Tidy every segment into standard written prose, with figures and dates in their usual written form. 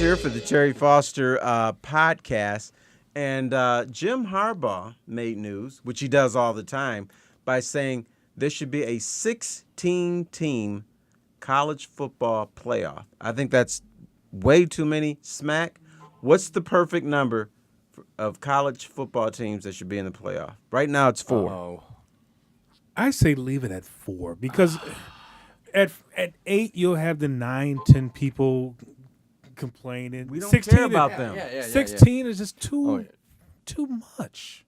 here for the Terry Foster podcast. And Jim Harbaugh made news, which he does all the time, by saying there should be a 16-team college football playoff. I think that's way too many. Smack, what's the perfect number of college football teams that should be in the playoff? Right now it's 4. Oh, I say leave it at 4 because at 8 you'll have the 9, 10 people complaining. We don't 16 care about them. 16 is just Oh, too much.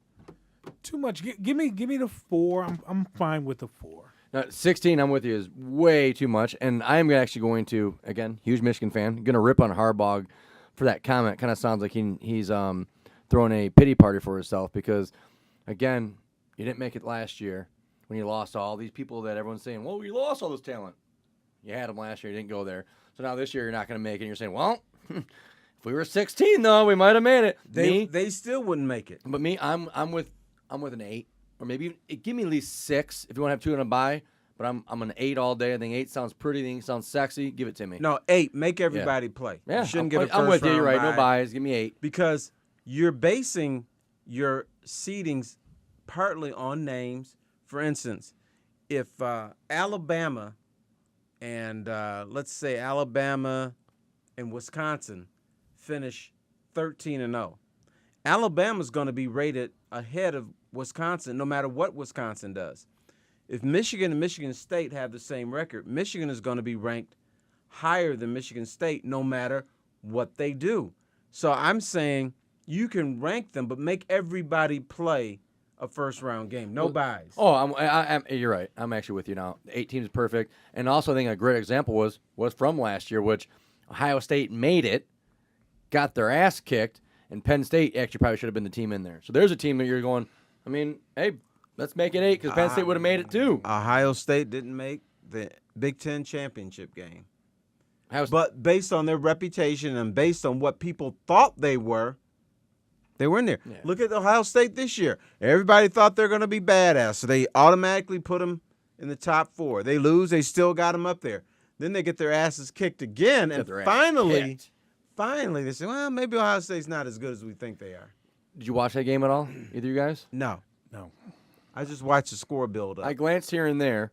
Too much. Give me the 4. I'm fine with the 4. Now, 16, I'm with you, is way too much. And I'm actually going to, again, huge Michigan fan, going to rip on Harbaugh for that comment. Kind of sounds like he's throwing a pity party for himself because, again, you didn't make it last year when you lost all these people that everyone's saying, well, you lost all this talent. You had them last year. You didn't go there. So now this year you're not going to make it. And you're saying, well, if we were 16, though, we might have made it. They still wouldn't make it. But me, I'm with an 8. Or maybe give me at least 6 if you want to have 2 in a bye. But I'm an 8 all day. I think 8 sounds pretty. I think it sounds sexy. Give it to me. No, 8. Make everybody play. Yeah, You shouldn't get a first I'm with you. You're right. round No bye buys. Give me 8. because you're basing your seedings partly on names. For instance, if Alabama and let's say Alabama and Wisconsin finish 13-0, Alabama's going to be rated ahead of Wisconsin no matter what Wisconsin does. If Michigan and Michigan State have the same record, Michigan is going to be ranked higher than Michigan State no matter what they do. So I'm saying you can rank them, but make everybody play a first-round game. No buys. Oh, you're right. I'm actually with you now. 8 teams is perfect. And also I think a great example was from last year, which Ohio State made it, got their ass kicked, and Penn State actually probably should have been the team in there. So there's a team that you're going, I mean, hey, let's make it 8 because Penn State would have made it too. Ohio State didn't make the Big Ten championship game. But based on their reputation and based on what people thought they were in there. Yeah. Look at Ohio State this year. Everybody thought they're going to be badass, so they automatically put them in the top 4. They lose, they still got them up there. Then they get their asses kicked again, and finally they say, well, maybe Ohio State's not as good as we think they are. Did you watch that game at all, either of you guys? No. I just watched the score build up. I glanced here and there.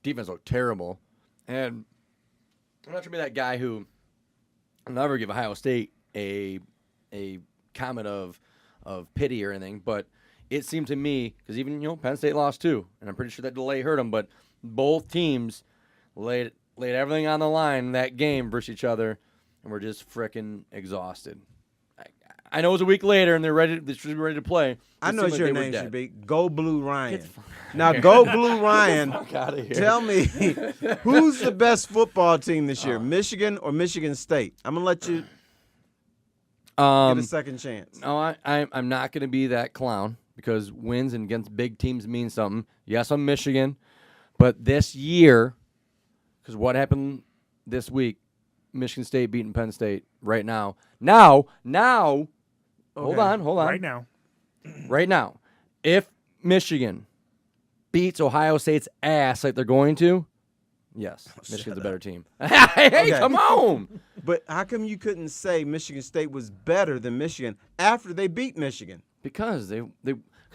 Defense looked terrible. And I'm not trying to be that guy who will never give Ohio State a comment of pity or anything, but it seemed to me, because even, Penn State lost too, and I'm pretty sure that delay hurt them, but both teams laid everything on the line in that game versus each other, and were just freaking exhausted. I know it was a week later, and they should be ready to play. I know what your name should be. Go Blue Ryan. Now, Go Blue Ryan, tell me, who's the best football team this year, Michigan or Michigan State? I'm going to let you get a second chance. No, I'm not going to be that clown because wins against big teams mean something. Yes, I'm Michigan, but this year, because what happened this week, Michigan State beating Penn State right now. Now, hold on. Right now, if Michigan beats Ohio State's ass like they're going to, yes, Michigan's a better team. Hey, come on. But how come you couldn't say Michigan State was better than Michigan after they beat Michigan? Because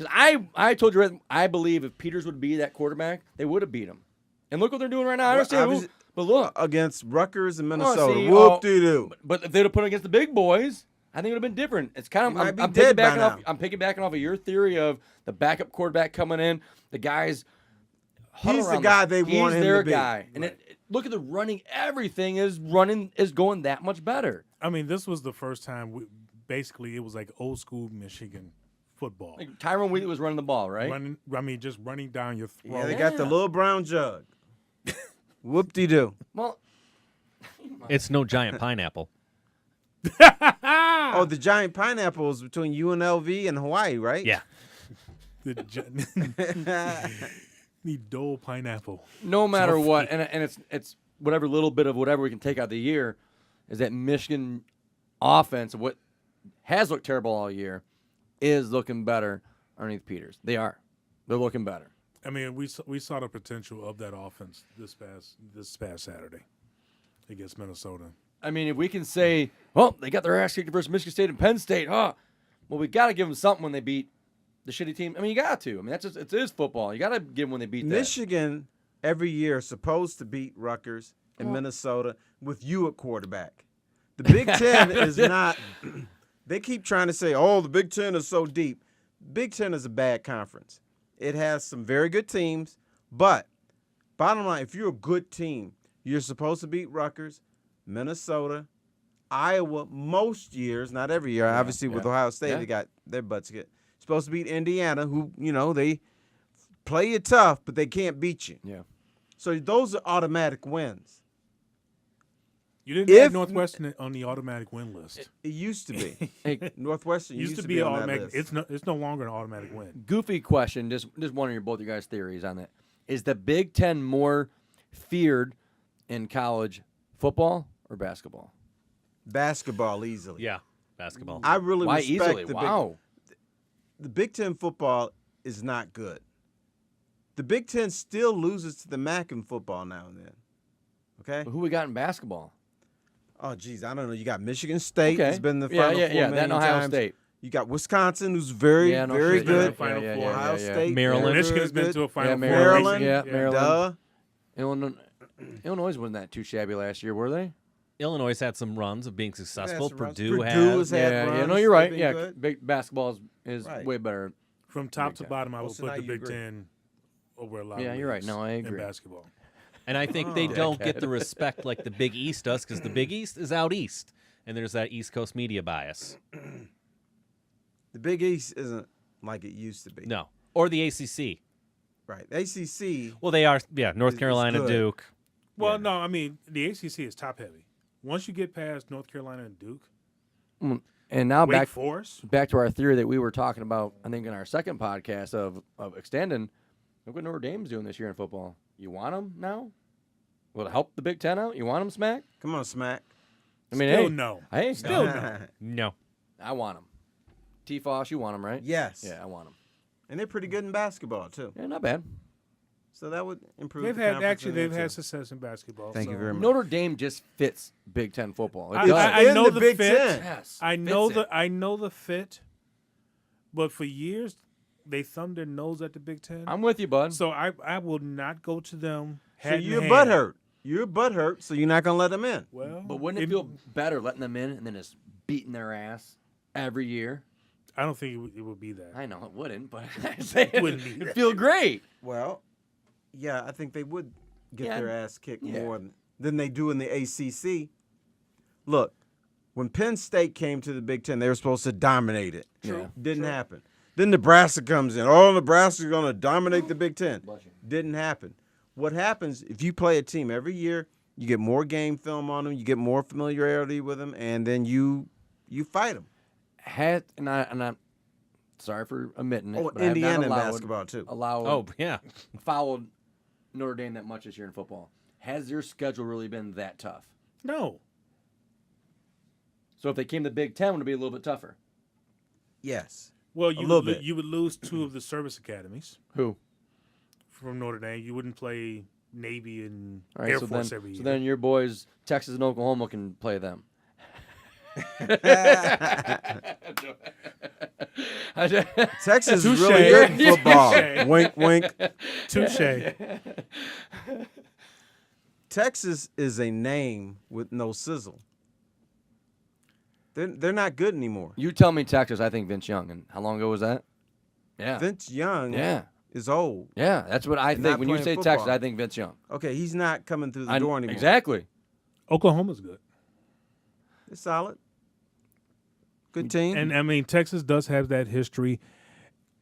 I told you, I believe if Peters would be that quarterback, they would have beat him. And look what they're doing right now. I understand. But look. Against Rutgers and Minnesota. Whoop-de-doo. But if they'd have put it against the big boys, I think it would have been different. It's kind of I'm piggybacking off of your theory of the backup quarterback coming in, the guys. He's the guy they want him to be. He's their guy. And look at the running. Everything is going that much better. I mean, this was the first time basically it was like old school Michigan football. Like Tyron Wheatley was running the ball, right? Just running down your throat. Yeah, they got the little brown jug. Whoop-de-doo. Well, it's no giant pineapple. Oh, the giant pineapple is between UNLV and Hawaii, right? Yeah. The Dole pineapple. No matter what, and it's whatever little bit of whatever we can take out of the year, is that Michigan offense, what has looked terrible all year, is looking better underneath Peters. They're looking better. I mean, we saw the potential of that offense this past Saturday against Minnesota. I mean, if we can say, well, they got their ass kicked versus Michigan State and Penn State, well, we got to give them something when they beat the shitty team. I mean, you got to. I mean, it is football. You got to give them when they beat Michigan every year is supposed to beat Rutgers and Minnesota with you at quarterback. The Big Ten is not. They keep trying to say, oh, the Big Ten is so deep. Big Ten is a bad conference. It has some very good teams, but bottom line, if you're a good team, you're supposed to beat Rutgers, Minnesota, Iowa most years, not every year. Obviously, with Ohio State, they got their butts kicked. Supposed to beat Indiana, who, they play you tough, but they can't beat you. Yeah. So those are automatic wins. You didn't have Northwestern on the automatic win list. It used to be. Northwestern used to be an on automatic. that list. It's no longer an automatic win. Goofy question. Just wondering both your guys' theories on that. Is the Big Ten more feared in college football or basketball? Basketball easily. Yeah, basketball. I really Why respect easily? the Wow. the Big Ten football is not good. The Big Ten still loses to the MAC in football now and then. Okay? Who we got in basketball? Oh, geez, I don't know. You got Michigan State, Okay. who's been in the Final Four That many Ohio times. State. You got Wisconsin, who's very, Yeah, no very shit. good. Final Four. Ohio State. Maryland. Michigan's very been to a good. Final Four. Maryland. Yeah, Maryland. Duh. Illinois wasn't that too shabby last year, were they? Illinois had some runs of being successful. some runs. Purdue Purdue's has. had runs. No, you're right. They've Yeah, been good. big basketball is Right. way better. From top to bottom, I would so put now the you Big agree. Ten over a lot. Yeah, of you're right. leagues No, I in agree. basketball. And I think they don't get the respect like the Big East does because the Big East is out east. And there's that East Coast media bias. The Big East isn't like it used to be. No. Or the ACC. Right. ACC. Well, they are, North It's Carolina, good. Duke. Well, no, I mean the ACC is top heavy. Once you get past North Carolina and Duke, And now Wake Forest, back to our theory that we were talking about, I think in our second podcast of extending. Look what Notre Dame's doing this year in football. You want them now? Will it help the Big Ten out? You want them, Smack? Come on, Smack. I mean, still hey, no. Hey, Still no. No. I want them. T-Foss, you want them, right? Yes. Yeah, I want them. And they're pretty good in basketball, too. Yeah, not bad. So that would improve They've the had conference actually in there, they've had too. success in basketball. Thank you very much. Notre Dame just fits Big Ten football. It I, does. I In know the the Big fit. Ten. Yes, I know fits it. I know the fit, but for years they thumbed their nose at the Big Ten. I'm with you, bud. So I will not go to them. So hat in you're hand. butthurt. You're butthurt, so you're not going to let them in. Well, But wouldn't it feel better letting them in and then just beating their ass every year? I don't think it would be that. I know it wouldn't, but I say it Wouldn't be would that. feel great. Well, yeah, I think they would get Yeah. their ass kicked Yeah. more than they do in the ACC. Look, when Penn State came to the Big Ten, they were supposed to dominate it. True. Yeah. Didn't happen. Then Nebraska comes in. Oh, Nebraska's going to dominate the Big Ten. Didn't happen. What happens if you play a team every year, you get more game film on them, you get more familiarity with them, and then you fight them. And I'm sorry for admitting it. Oh, but I have not Indiana in allowed- basketball, too. Oh, yeah. Followed Notre Dame that much this year in football. Has their schedule really been that tough? No. So if they came to Big Ten, would it be a little bit tougher? Yes. Well, little bit. you would lose two of the service academies Who? from Notre Dame. You wouldn't play Navy and All right, Air so Force then, every year. So then your boys, Texas and Oklahoma, can play them. Texas is Touche. really good in football. Touche. Wink, wink. Touche. Texas is a name with no sizzle. They're not good anymore. You tell me Texas, I think Vince Young. And how long ago was that? Yeah. Vince Young Yeah. is old. Yeah, that's what I And think. not When you playing say football. Texas, I think Vince Young. Okay, he's not coming through the door anymore. Exactly. Oklahoma's good. They're solid. Good team. And I mean, Texas does have that history,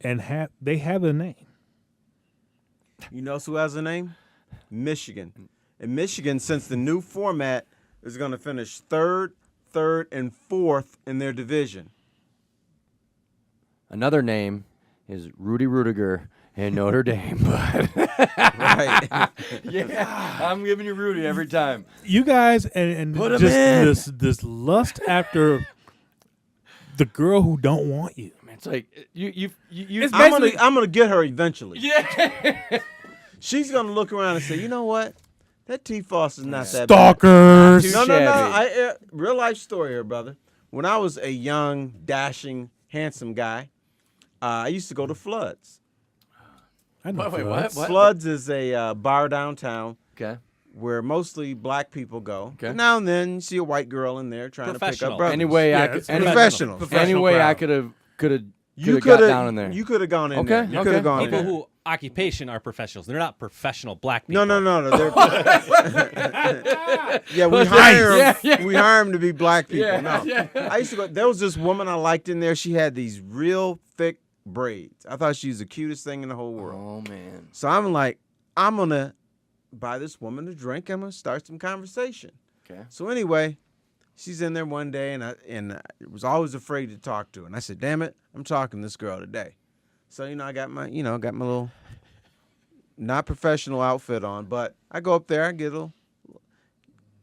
and they have a name. You know who has a name? Michigan. And Michigan, since the new format, is going to finish third, and fourth in their division. Another name is Rudy Rudiger in Notre Dame. Right. Yeah, I'm giving you Rudy every time. You guys and Put 'em just in. this lust after the girl who don't want you. It's like you. It's I'm gonna get her eventually. Yeah. She's gonna look around and say, you know what? That T-Foss is not that bad. Stalkers. No. Shabby. Real life story here, brother. When I was a young, dashing, handsome guy, I used to go to Floods. I know. Wait, Floods. what? Floods is a bar downtown Okay. where mostly black people go. Okay. But now and then you see a white girl in there trying to pick Professional. up brothers. Anyway, Yeah, I it's could. professional. Any way I crowd. could have You got down in there. You could have gone in Okay, there. You okay. could have gone People in there. who occupation are professionals. They're not professional black people. No. Yeah, we hire 'em. Yeah. We hire 'em to be black people. Yeah, No, yeah. I used to go. There was this woman I liked in there. She had these real thick braids. I thought she was the cutest thing in the whole world. Oh man. So I'm like, I'm gonna buy this woman a drink. I'm gonna start some conversation. Okay. So anyway, she's in there one day, and I was always afraid to talk to her. And I said, "Damn it, I'm talking to this girl today." So I got my little not professional outfit on, but I go up there, I get a little.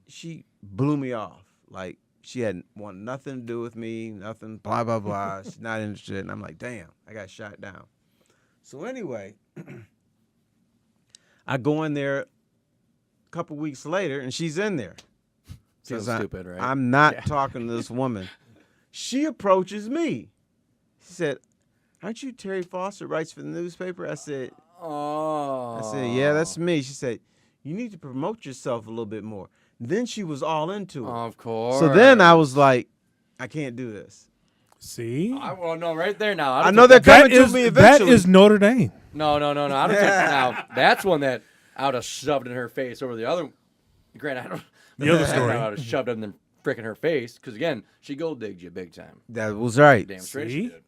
She blew me off. Like she had want nothing to do with me, nothing. Blah blah blah. She's not interested, and I'm like, "Damn, I got shot down." So anyway, I go in there a couple weeks later, and she's in there. Feels 'Cause stupid, right? I'm not talking to this woman. She approaches me. She said, "Aren't you Terry Foster, writes for the newspaper?" I said, Oh. "Yeah, that's me." She said, "You need to promote yourself a little bit more." Then she was all into it. Of course. So then I was like, I can't do this. See, I want to know right there now. I know they're coming to me that eventually. is Notre Dame. No. I don't think now. That's one that I would have shoved in her face over the other. Granted, I don't. The other story. I would have shoved it in the frickin' her face because again, she gold digged you big time. That was right. Damn straight See? she did.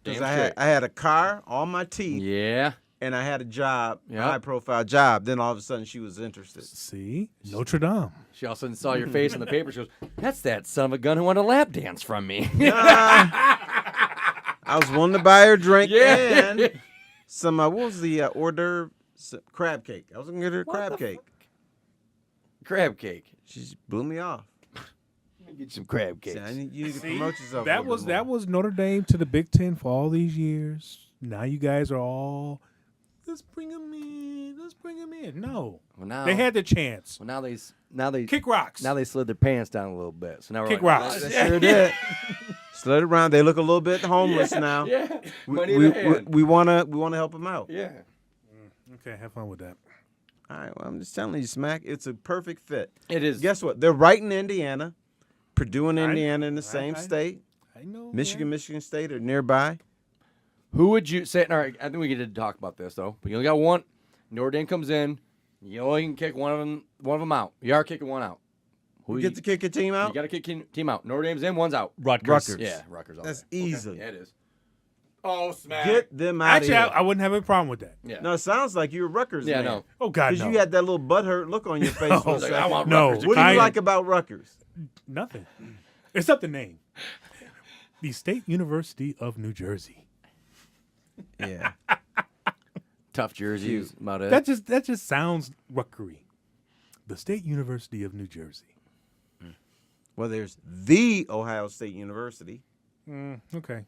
'Cause Damn I straight. had a car, all my teeth, Yeah. and I had a job, a Yep. high-profile job. Then all of a sudden, she was interested. See, Notre Dame. She all of a sudden saw your face in the paper. She goes, "That's that son of a gun who wanted a lap dance from me." I was willing to buy her a drink Yeah. and some. What was the hors d'oeuvre? Crab cake. I was gonna get her a crab cake. Crab cake. She just blew me off. Get some crab Said, cakes. you need to See? promote yourself. a That little was bit more. Notre Dame to the Big Ten for all these years. Now you guys are all, let's bring them in. Let's bring them in. No, Well, now they had the chance. Well, now they Kick rocks. Now they slid their pants down a little bit. So now we're Kick like, rocks. They sure did. Slid around. They look a little bit homeless now. Yeah. Money We, in the hand. we wanna help them out. Yeah. Okay, have fun with that. All right. Well, I'm just telling you, Smack. It's a perfect fit. It is. Guess what? They're right in Indiana. Purdue and I- Indiana in the same I- state. I know. Michigan State are nearby. Who would you say? All right, I think we get to talk about this though. But you only got one. Notre Dame comes in. You only can kick one of them out. You are kicking one out. Who You get to kick a team out. You got to kick team out. Notre Dame's in. One's out. Rutgers. Yeah, Rutgers. All That's day. easy. Yeah, it is. Oh, smack. Get them out Actually, of I here. wouldn't have a problem with that. Yeah. No, it sounds like you're a Rutgers Yeah, man. no. Oh God, Because no. you had that little butthurt look on your face for a No. second. I want No. Rutgers. What do you I- like about Rutgers? Nothing. Except the name. The State University of New Jersey. Yeah. Tough jerseys. About it. That just sounds Rutgery. The State University of New Jersey. Well, there's the Ohio State University. Okay.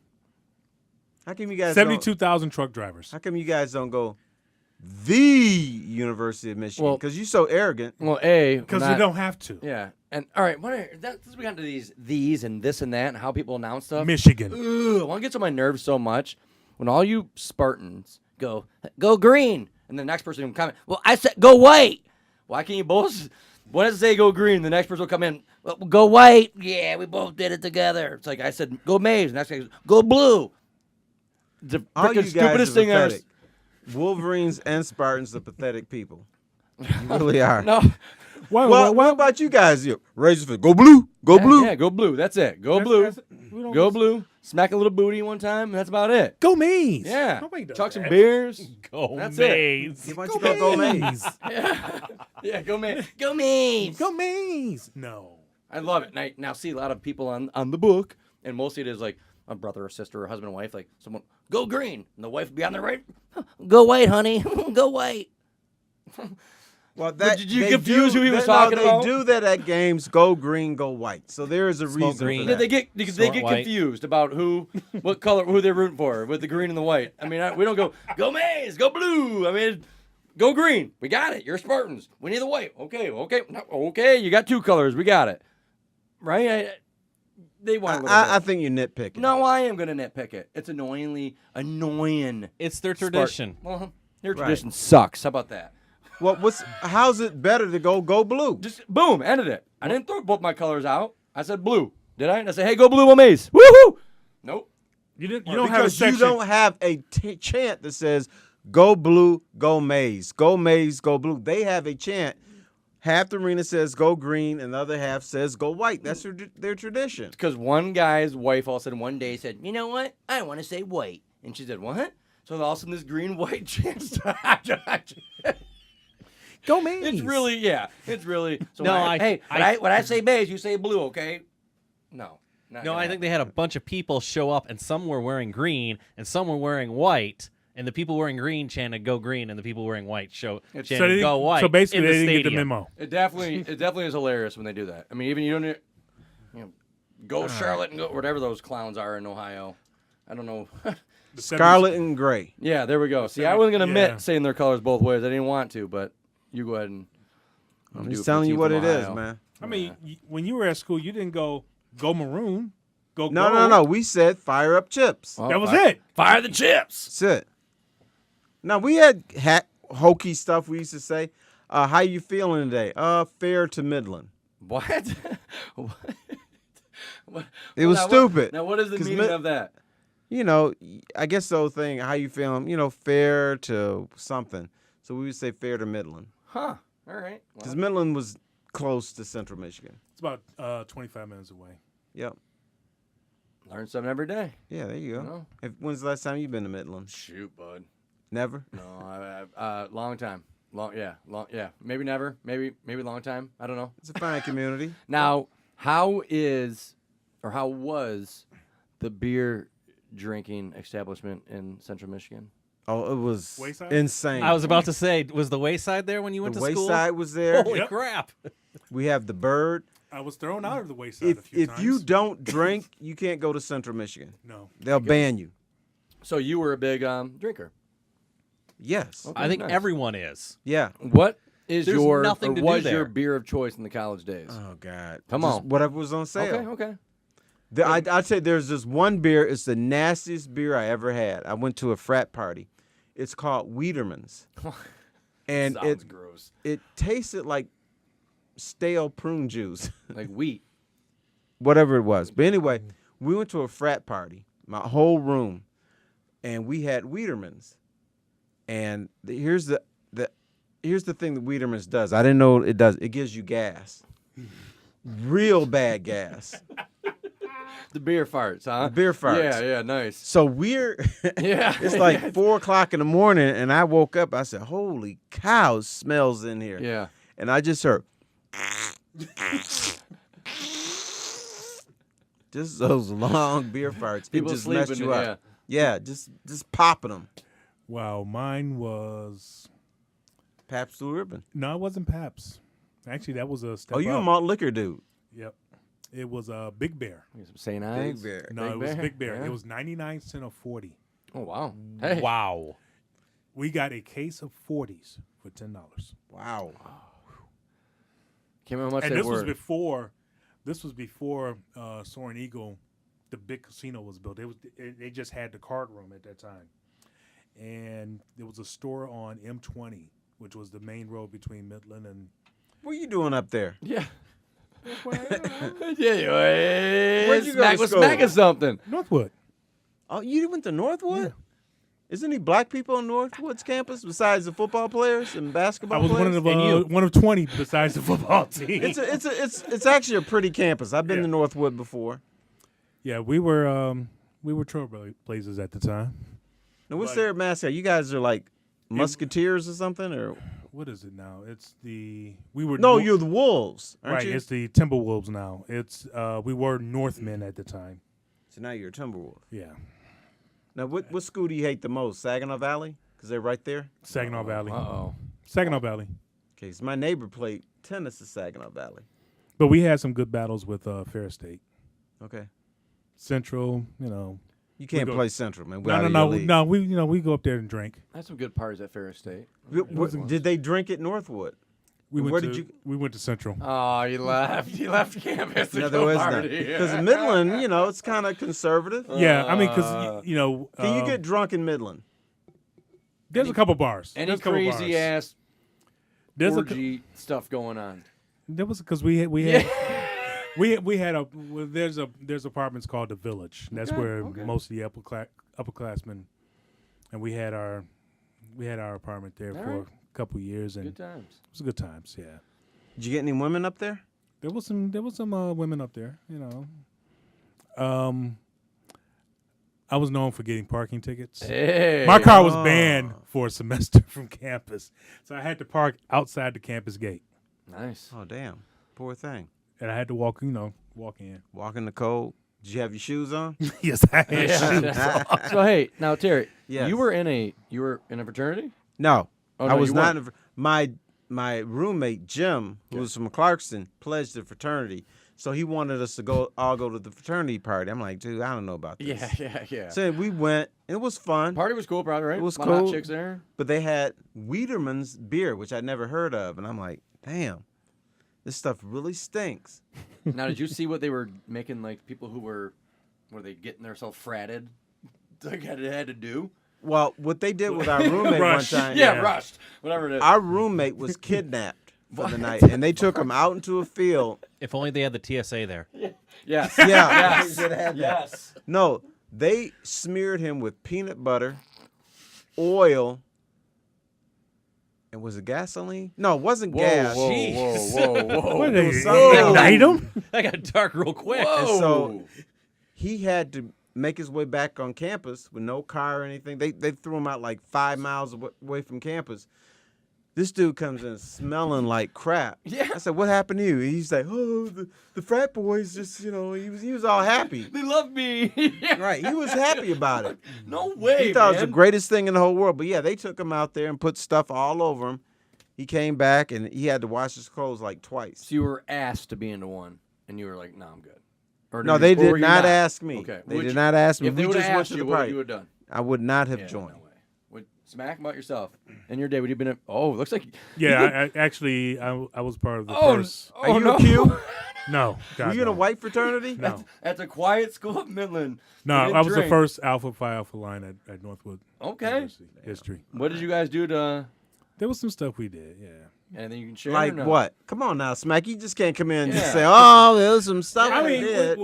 How come you guys 72,000 truck drivers. How come you guys don't go the University of Michigan? Well- Because you're so arrogant. well, Because you don't have to. Yeah. And all right, since we got into these and this and that and how people announce stuff. Michigan. Ugh, I want to get on my nerves so much when all you Spartans go green, and the next person will comment, well, I said go white. Why can't you both? When does it say go green? The next person will come in, well, go white. Yeah, we both did it together. It's like I said, go maize. The next guy goes, go blue. The All you freaking guys stupidest are thing ever. pathetic. Wolverines and Spartans are pathetic people. You really are. No. Why, Well, what about you guys? You Razor Fist, go blue, go blue. Yeah, go blue. That's it. Go blue. Go blue. Smack a little booty one time. And that's about it. Go Maze. Yeah. Nobody does Talk some that. beers. Go That's Maze. Why don't you go Maze? Yeah, go man. Go Maves. Go Maze. No. I love it. And I now see a lot of people on the book, and mostly it is like a brother or sister or husband and wife, like someone, go green. And the wife would be on the right. Go white, honey. Go white. Well, did you they confuse do- who he was they- no, talking about? They do that at games. Go green, go white. So there is a Smoke reason green. for Yeah, that. they get Smart white. confused about what color, who they're rooting for with the green and the white. I mean, we don't go Maze, go blue. I mean, Go green. We got it. You're Spartans. We need the white. Okay. No, okay. You got 2 colors. We got it. Right? They want a little I bit. think you're nitpicking. No, I am going to nitpick it. It's annoying. It's their tradition. Well, their tradition sucks. How about that? Well, how's it better to go blue? Just boom, ended it. I didn't throw both my colors out. I said blue. Did I? And I said, hey, go blue on maize. Woohoo! Nope. You don't have a Because section. you don't have a chant that says go blue, go maize, go blue. They have a chant. Half the arena says go green, and the other half says go white. That's their tradition. Because one guy's wife all of a sudden one day said, you know what? I want to say white. And she said, what? So all of a sudden this green-white chant started. Go maize. It's really, yeah. It's really. So No, when I say maize, you say blue, okay? No. No, I think they had a bunch of people show up, and some were wearing green, and some were wearing white. And the people wearing green chanted "Go green," and the people wearing white chanted "Go white." So basically, in they the didn't get the stadium. memo. It definitely is hilarious when they do that. I mean, even you know, go Charlotte and go whatever those clowns are in Ohio. I don't know. Scarlet and gray. Yeah, there we go. See, I wasn't gonna admit saying their colors both ways. I didn't want to, but you go ahead and. I'm just telling you what it is, man. I mean, when you were at school, you didn't go maroon. Go No, gold. no. We said fire up chips. Well, That was it. Fire the chips. That's it. Now, we had hokey stuff we used to say. How you feeling today? Fair to Midland. What? What? It was stupid. Now, what is the 'Cause meaning of that? You know, I guess the whole thing, how you feeling, fair to something. So we would say fair to Midland. Huh. All right. Because Midland was close to Central Michigan. It's about 25 minutes away. Yep. Learn something every day. Yeah, there you go. No. When's the last time you've been to Midland? Shoot, bud. Never? No, long time. Yeah. Maybe never. Maybe long time. I don't know. It's a fine community. Now, how was the beer drinking establishment in Central Michigan? Oh, it was Wayside? insane. I was about to say, was the Wayside there when you went the to school? Wayside was there. Holy Yep. crap! We have the Bird. I was thrown out of the Wayside a few If times. you don't drink, you can't go to Central Michigan. No. They'll ban you. So you were a big drinker. Yes. Okay. I think nice. everyone is. Yeah. What is There's your nothing or to do was there. your beer of choice in the college days? Oh God. Come Just on. Whatever was on sale. Okay. I'd say there's this one beer. It's the nastiest beer I ever had. I went to a frat party. It's called Wiedeman's, and Sounds gross. it tasted like stale prune juice, Like wheat. whatever it was. But anyway, we went to a frat party, my whole room, and we had Wiedeman's. And here's the thing that Wiedeman's does. I didn't know it does. It gives you gas, real bad gas. The beer farts, huh? The beer farts. Yeah, nice. So we're Yeah. it's like 4:00 in the morning, and I woke up. I said, "Holy cow, it smells in here!" Yeah. And I just heard just those long beer farts. People it just sleeping, messed you up. Yeah, just popping them. Wow, mine was Pabst Blue Ribbon. no, it wasn't Pabst. Actually, that was a step Oh, you a up. malt liquor dude? Yep, it was a Big Bear. Some St. Ives. Bear. No, it was Big Bear. Yeah. It was 99 cents or 40. Oh wow. Hey. Wow. We got a case of 40s for $10. Wow. Can't remember how much And they this were. was before. This was before Soaring Eagle, the big casino was built. They just had the card room at that time, and there was a store on M20, which was the main road between Midland and. What are you doing up there? Yeah. Where'd you go Smack to was school? smacking something. Northwood. Oh, you went to Northwood? Yeah. Isn't any black people on Northwood's campus besides the football players and basketball I was players? one of 20 besides the football team. It's actually a pretty campus. I've been Yeah. to Northwood before. Yeah, we were trailblazers at the time. Now, what's Right. their mascot? You guys are like Musketeers or something, or What is it now? It's the we were no? Nor- You're the Wolves, aren't right. you? It's the Timberwolves now. It's we were Northmen at the time. So now you're a Timberwolf. Yeah, Now, what school do you hate the most? Saginaw Valley, because they're right there. Saginaw Valley. Uh-oh. Saginaw Valley. Okay, so my neighbor played tennis at Saginaw Valley. But we had some good battles with Fair State, Okay. Central. You know, You can't go- play Central, man. We're No, out no, of no, your league. no. We go up there and drink. That's some good parties at Ferris State. Did they drink at Northwood? We went Where to did you? we went to Central. Oh, you left. You left campus to No, go there was none. party. Because Midland, it's kind of conservative. Yeah, I mean, because Can you get drunk in Midland? there's a couple bars. Any There's a couple crazy bars. ass There's orgy stuff going on. There was because we had there's apartments called the Village. And that's where most of the upperclassmen, and we had our apartment there for right. a couple of years, and Good times. it was good times. Yeah, Did you get any women up there? there was some women up there. I was known for getting parking tickets. Hey. My car was banned for a semester from campus, so I had to park outside the campus gate, Nice. Oh, damn. Poor thing. and I had to walk in. Walk in the cold. Did you have your shoes on? Yes, I had shoes. So hey, now Terry, Yes. you were in a fraternity? No. Oh, I no, was you not. weren't. My roommate, Jim, who was from Clarkston, pledged the fraternity. So he wanted us to all go to the fraternity party. I'm like, dude, I don't know about this. Yeah. So we went. It was fun. Party was cool, probably, right? It was A lot of cool. hot chicks there. But they had Wiedeman's beer, which I'd never heard of. And I'm like, damn, this stuff really stinks. Now, did you see what they were making? Like people who were they getting themselves fratted? Like had to do. Well, what they did with our roommate one Rush. time. Yeah, rushed. Whatever it is. Our roommate was kidnapped for the night, and they took him out into a field. If only they had the TSA there. Yes. Yeah. Yes. They should have that. Yes. No, they smeared him with peanut butter, oil, and was it gasoline? No, it wasn't gas. Whoa. What they something- ignite them? That got dark real quick. And so he had to make his way back on campus with no car or anything. They threw him out like 5 miles away from campus. This dude comes in smelling like crap. Yeah. I said, "What happened to you?" He's like, "Oh, the frat boys just, he was all happy." They love me. Right, he was happy about it. No way, He thought it was man. the greatest thing in the whole world. But yeah, they took him out there and put stuff all over him. He came back and he had to wash his clothes like twice. So you were asked to be into one, and you were like, "No, I'm good." Or No, you- they or did were you not ask me. Okay. They Which- did not ask me. If they We would just have went asked to you, the what party. you would have done? I would not have Yeah, joined. no way. Smack about yourself. In your day, would you been? Oh, it looks like. Yeah, I was part of the Oh, first. Are you no. a Q? No, God, Were you in a no. white fraternity? No, At a quiet school at Midland. no, You didn't I was the drink. first Alpha Phi Alpha line at Northwood Okay. University. History. What did you guys do to? There was some stuff we did. Yeah. Anything you can share? Like or no? what? Come on now, Smack. You just can't come in and just Yeah. say, "Oh, there's some stuff I I mean, did."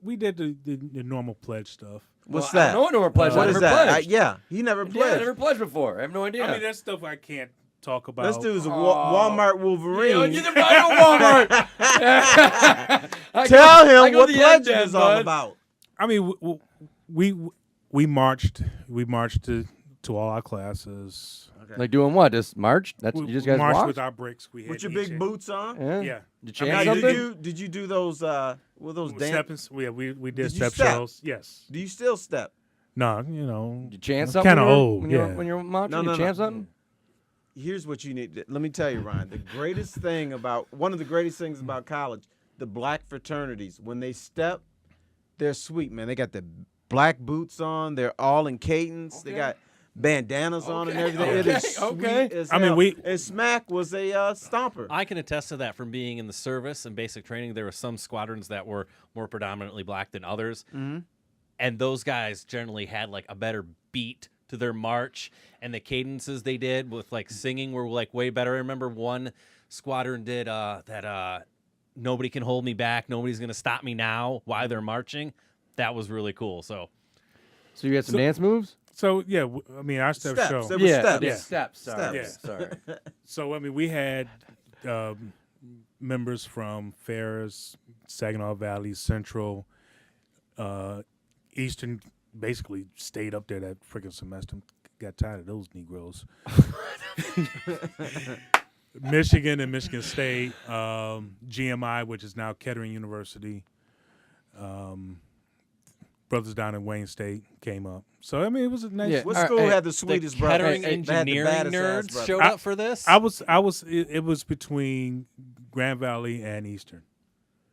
we did the normal pledge stuff. What's Well, I that? don't know no more pledge. What I is never that? pledged. Yeah, he never Yeah, I pledged. never pledged before. I have no idea. I mean, that's stuff I can't talk about. This dude's a Walmart Wolverine. You didn't buy no Walmart. Tell him go what the pledging end, is all bud. about. I mean, we marched to all our classes. Like doing what? Just march? That's We you just guys marched walked? with our bricks. We had With your each big had- boots on. Yeah. Yeah. Did you I chant mean, something? Did you do those? What those dance? Steppins. Yeah, we did Did you step step? shows. Yes. Do you still step? No, Did you chant I'm something? kinda when you were- old, When you were, yeah. when you were marching, No, you no, chant no. something? Here's what you need. Let me tell you, Ryan. The greatest thing about one of the greatest things about college, the black fraternities, when they step, they're sweet, man. They got the black boots on. They're all in cadence. They got bandanas on and everything. It is sweet okay. as I mean, hell. And Smack was a stomper. I can attest to that from being in the service and basic training. There were some squadrons that were more predominantly black than others. Mhm. And those guys generally had like a better beat to their march, and the cadences they did with like singing were like way better. I remember one squadron did that "Nobody Can Hold Me Back, Nobody's Gonna Stop Me Now" while they're marching. That was really cool. So So you had some dance moves? So yeah, I mean our step Steps. show. There was steps. Yeah. Steps. Sorry. Steps. Sorry. So I mean we had members from Ferris, Saginaw Valley, Central, Eastern. Basically stayed up there that freaking semester. Got tired of those Negroes. Michigan and Michigan State, GMI, which is now Kettering University. Brothers down in Wayne State came up. So I mean, it was a nice. Yeah. What All right, school hey, had the the sweetest brother? Kettering They had the engineering baddest ass nerds brother. showed up for this. I was. It was between Grand Valley and Eastern.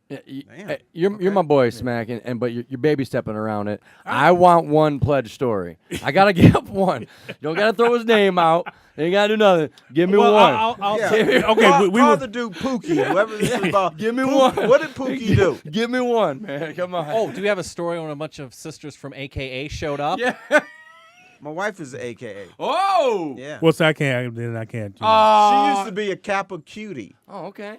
Yeah, Damn. you're my boy, Smack, and but you're baby stepping around it. I want one pledge story. I gotta give one. You don't gotta throw his name out. You ain't gotta do nothing. Give me Well, one. I'll Yeah. say, okay, Call, we call were the dude Pookie, whoever this is about. Give me Pookie, one. What did Pookie do? Give me one, man. Come on. Oh, do we have a story when a bunch of sisters from AKA showed up? yeah. My wife is an AKA. Oh. Yeah. well, so I can't. Then I can't. She used to be a Kappa cutie. Oh, okay.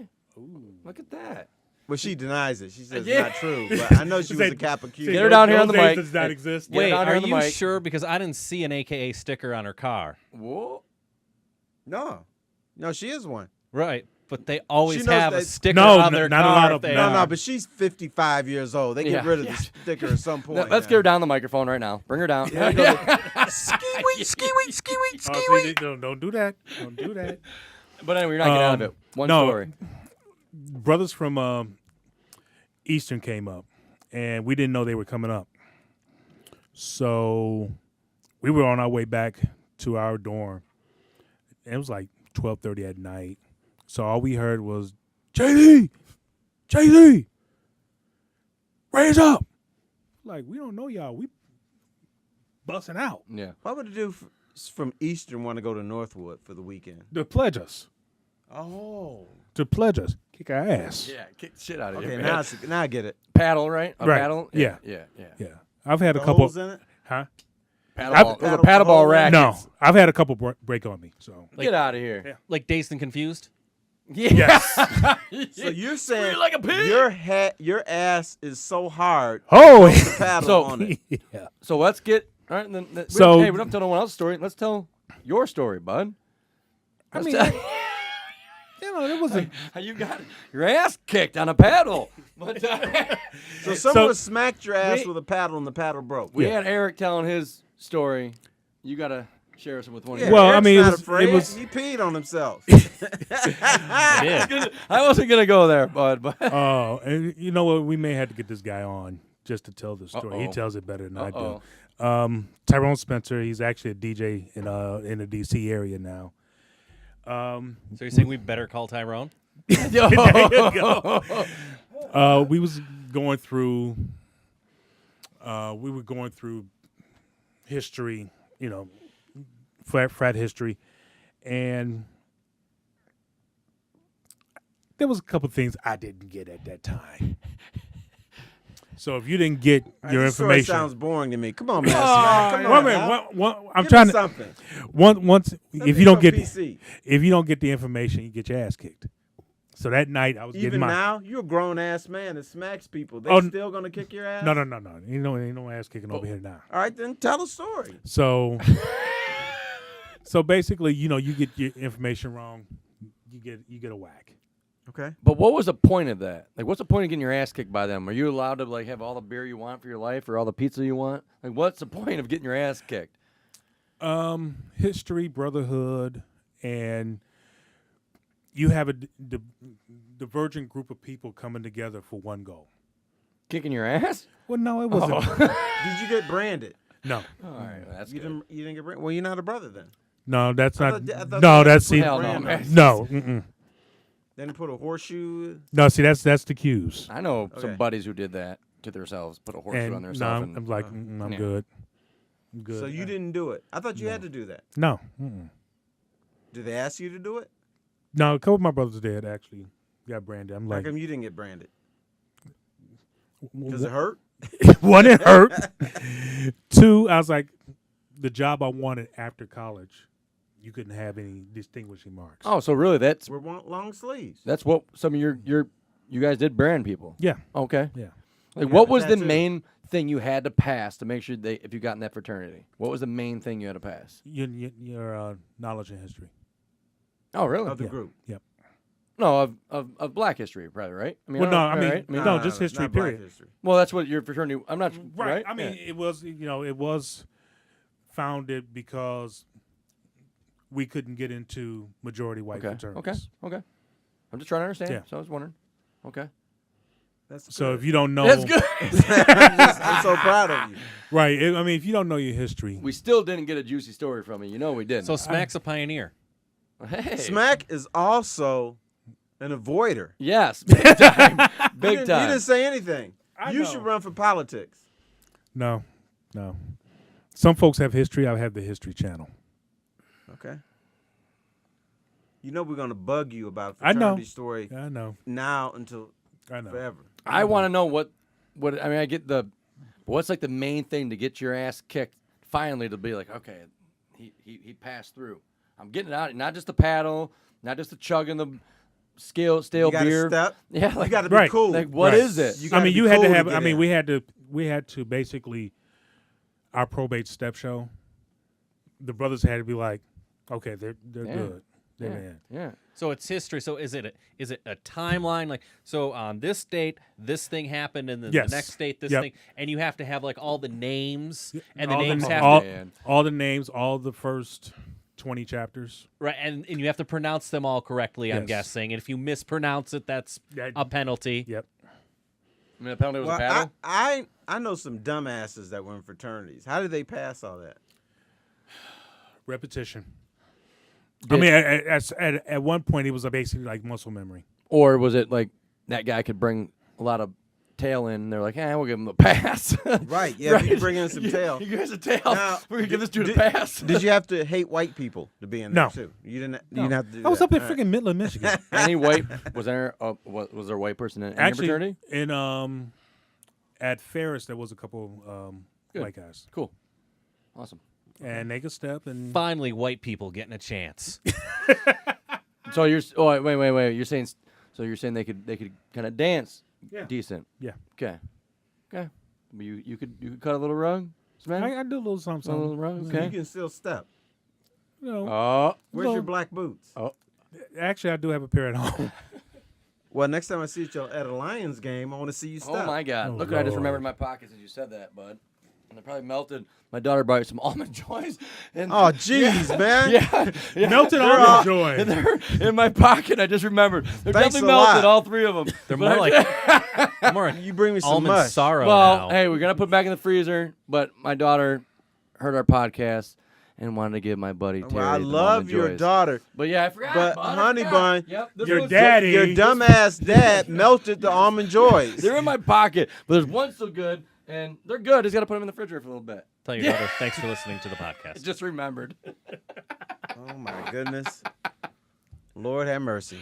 Look at that. Well, she denies it. She says Yeah. it's not true. But I know she was a Kappa cutie. Get her down here on the Those days mic. does not exist. Get Wait, down here are on the you mic. sure? Because I didn't see an AKA sticker on her car. Whoa. No. No, she is one. Right, but they always She knows have a that- sticker No, on their not a car. lot if of- they no, are. No, but she's 55 years old. They Yeah. get rid of Yeah. the sticker at some point. Let's get her down the microphone right now. Bring her down. Yeah, Ski-wee, ski-wee, ski-wee, Oh, ski-wee. see, don't do that. Don't do that. But anyway, you're not getting out of it. One no. story. Brothers from Eastern came up, and we didn't know they were coming up. So we were on our way back to our dorm. And it was like 12:30 at night. So all we heard was, JD, raise up. Like, we don't know y'all. We busting out. Yeah. Why would a dude from Eastern want to go to Northwood for the weekend? To pledge us. Oh. To pledge us. Kick our ass. Yeah, kick the shit out of Okay, you. now I get it. Paddle, right? A Right. paddle? Yeah. Yeah. Yeah. I've had a The couple. holes in it? Huh? Paddle I've- ball. Those are Paddle- paddle ball hole in it? rackets. No. I've had a couple break on me. So. Get out of here. Yeah. Like Dazed and Confused. Yeah. So you're saying like a pig. your ass is so hard Oh. to paddle So- on it. Yeah. So let's get. All right. Then, So- hey, we don't have to tell no one else's story. Let's tell your story, bud. I Let's mean, tell- you know, it wasn't. how you got your ass kicked on a paddle. But, So someone So- smacked your ass we- with a paddle and the paddle broke. we Yeah. had Eric telling his story. You got to share us with one of Yeah, yours. Well, I Eric's mean, not it afraid. was- He peed on himself. I did. I wasn't going to go there, bud. But Oh, and you know what? We may have to get this guy on just to tell the story. He Uh-oh. tells it better than I Uh-oh. do. Tyrone Spencer. He's actually a DJ in the DC area now. So you're saying we better call Tyrone? We was going through. We were going through history, you know, frat history, and there was a couple things I didn't get at that time. So if you didn't get your This story information, sounds boring to me. Come on, man. Come wait a on. minute, now. I'm Give trying me to. something. Once if Something you don't from get PC. if you don't get the information, you get your ass kicked. So that night I was Even getting my now, you're a grown ass man that smacks people. They Oh, still gonna kick your ass? no. Ain't no ass kicking over here now. All right, then tell a story. So so basically, you know, you get your information wrong, you get a whack. Okay. But what was the point of that? Like, what's the point of getting your ass kicked by them? Are you allowed to like have all the beer you want for your life or all the pizza you want? Like, what's the point of getting your ass kicked? History, brotherhood, and you have a divergent group of people coming together for one goal. Kicking your ass? Well, no, it wasn't. Did you get branded? No, All right, that's You good. didn't get branded. Well, you're not a brother then. no, that's I not. thought- I thought No, you that's put see. Hell no, brand man. on it. No, mm-mm. Then put a horseshoe. No. See, that's the cues. I know some Okay. buddies who did that to themselves, put a horseshoe on And no, themselves. I'm like, I'm Yeah. good. I'm good. So you didn't do it. I thought you had to do that. No, mm-mm. Did they ask you to do it? No. A couple of my brothers did actually got branded. I'm How like, come you didn't get branded? w- Because it hurt? one, it hurt. Two, I was like, the job I wanted after college, you couldn't have any distinguishing marks. Oh, so really, that's We want long sleeves. what some of you guys did brand people. Yeah, Okay. yeah. Like, Yeah, what but was the that's it. main thing you had to pass to make sure if you got in that fraternity? What was the main thing you had to pass? Your knowledge and history. Oh, really? Of the Yeah. group. Yep. No, of Black history, probably, right? I mean, Well, no, I mean, right? no, just history, not Black period. history. Well, that's what your fraternity. I'm not right. I mean, Yeah. it was, it was founded because we couldn't get into majority white Okay. fraternities. Okay. I'm just trying to understand. Yeah. So I was wondering. Okay. That's So good. if you don't know, That's good. I'm so proud of you. right? I mean, if you don't know your history, We still didn't get a juicy story from you. You know we didn't. So Smack's a pioneer. hey. Smack is also An avoider. Yes, big time. You Big didn't time. say anything. I You know. should run for politics. No. Some folks have history. I have the History Channel. Okay. You know we're gonna bug you about I know. fraternity story I know. now until I know. forever. I want to know what I mean. I get what's like the main thing to get your ass kicked finally to be like, okay, he passed through. I'm getting it out. Not just the paddle, not just the chugging the stale You gotta beer. step. Yeah, You like, got to be Right. cool. like what Right. is it? You I gotta mean, be you had cool to have. get I mean, in. we had to basically our probate step show. The brothers had to be like, okay, they're Yeah. good. They're in. Yeah. So it's history. So is it a timeline? Like, so on this date, this thing happened, and then Yes. the next date, this Yep. thing, and you have to have like all the names, and the All names the, have all, to Man. all the names, all the first 20 chapters. right, and you have to pronounce them all correctly. I'm Yes. guessing, and if you mispronounce it, that's That- a penalty. Yep. I mean, the penalty was Well, a paddle. I know some dumbasses that were in fraternities. How did they pass all that? Repetition. I mean, at one point, it was basically like muscle memory. Or was it like that guy could bring a lot of tail in, and they're like, we'll give him a pass. Right. Yeah. You bring in some tail. You guys a tail. Now, We're gonna give this dude did- a pass. Did you have to hate white people to be in there No. too? You didn't. You didn't have to do I was that. up in All right. freaking Midland, Michigan. Any white was there? Was there a white person in any Actually, fraternity? in at Ferris, there was a couple Good. white guys, Cool, awesome. and they could step and Finally, white people getting a chance. So you're wait. You're saying they could kind of dance Yeah. decent. Yeah. Okay. You could cut a little rug, Smash? I do a little something. A little rug. You Okay. can still step. You know, Oh. Where's No. your black boots? actually, I do have a pair at home. Well, next time I see you at a Lions game, I want to see you step. Oh my God! Oh, Look what I just Lord. remembered in my pockets as you said that, bud. And I probably melted. My daughter brought some almond joys. And Oh, jeez, man. yeah. Melted They're almond all- joy. And they're in my pocket. I just remembered. They're Thanks definitely a melted, lot. all three of them. They're But more I- like more You bring me some almond mush. sorrow well, now. hey, we're gonna put them back in the freezer. But my daughter heard our podcast and wanted to give my buddy Terry. Well, I the love almond your joys. daughter, But yeah, I forgot. but bud, I Honey forgot. Bun, Yep, this Your was- daddy. your dumbass dad melted the almond joys. They're in my pocket, but there's one still good, and they're good. Just gotta put them in the refrigerator for a little bit. Tell your daughter, thanks for listening to the I podcast. just remembered. Oh my goodness. Lord have mercy.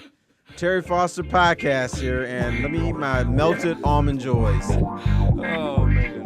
Terry Foster podcast here, and let me eat my melted almond joys. Oh man.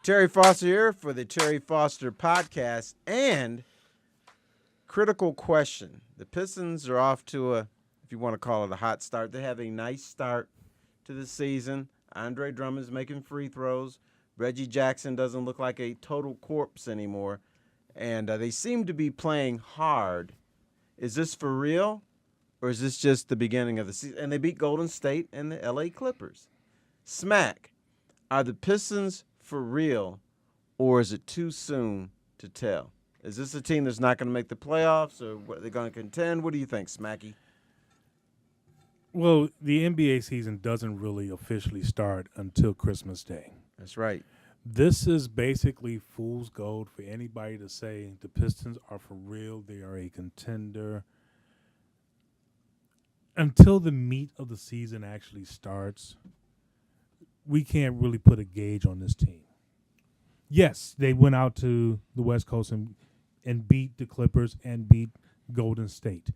Terry Foster here for the Terry Foster podcast. And critical question. The Pistons are off to a, if you want to call it a hot start. They have a nice start to the season. Andre Drummond's making free throws. Reggie Jackson doesn't look like a total corpse anymore. And they seem to be playing hard. Is this for real? Or is this just the beginning of the season? And they beat Golden State and the LA Clippers. Smack, are the Pistons for real, or is it too soon to tell? Is this a team that's not going to make the playoffs, or what, they're going to contend? What do you think, Smacky? Well, the NBA season doesn't really officially start until Christmas Day. That's right. This is basically fool's gold for anybody to say the Pistons are for real. They are a contender. Until the meat of the season actually starts, we can't really put a gauge on this team. Yes, they went out to the West Coast and beat the Clippers and beat Golden State.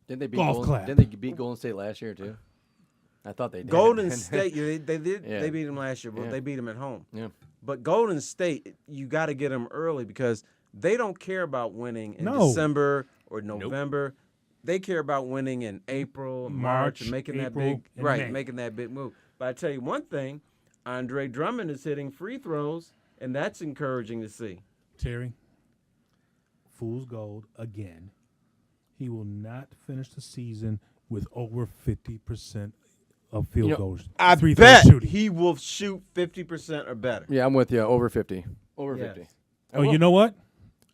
Didn't they beat Golf Golden, clap. didn't they beat Golden State last year too? I thought they did. Golden State, they did. Yeah. They beat them last year, but Yeah. they beat them at home. Yeah. But Golden State, you got to get them early because they don't care about winning in No. December or November. They care about winning in April, March, and making April, that big and May. making that big move. But I tell you one thing, Andre Drummond is hitting free throws, and that's encouraging to see. Terry, fool's gold again. He will not finish the season with over 50% of field goals. I free throw bet shooting. he will shoot 50% or better. Yeah, I'm with you. Over 50. Over Yes. 50. Oh, you know what?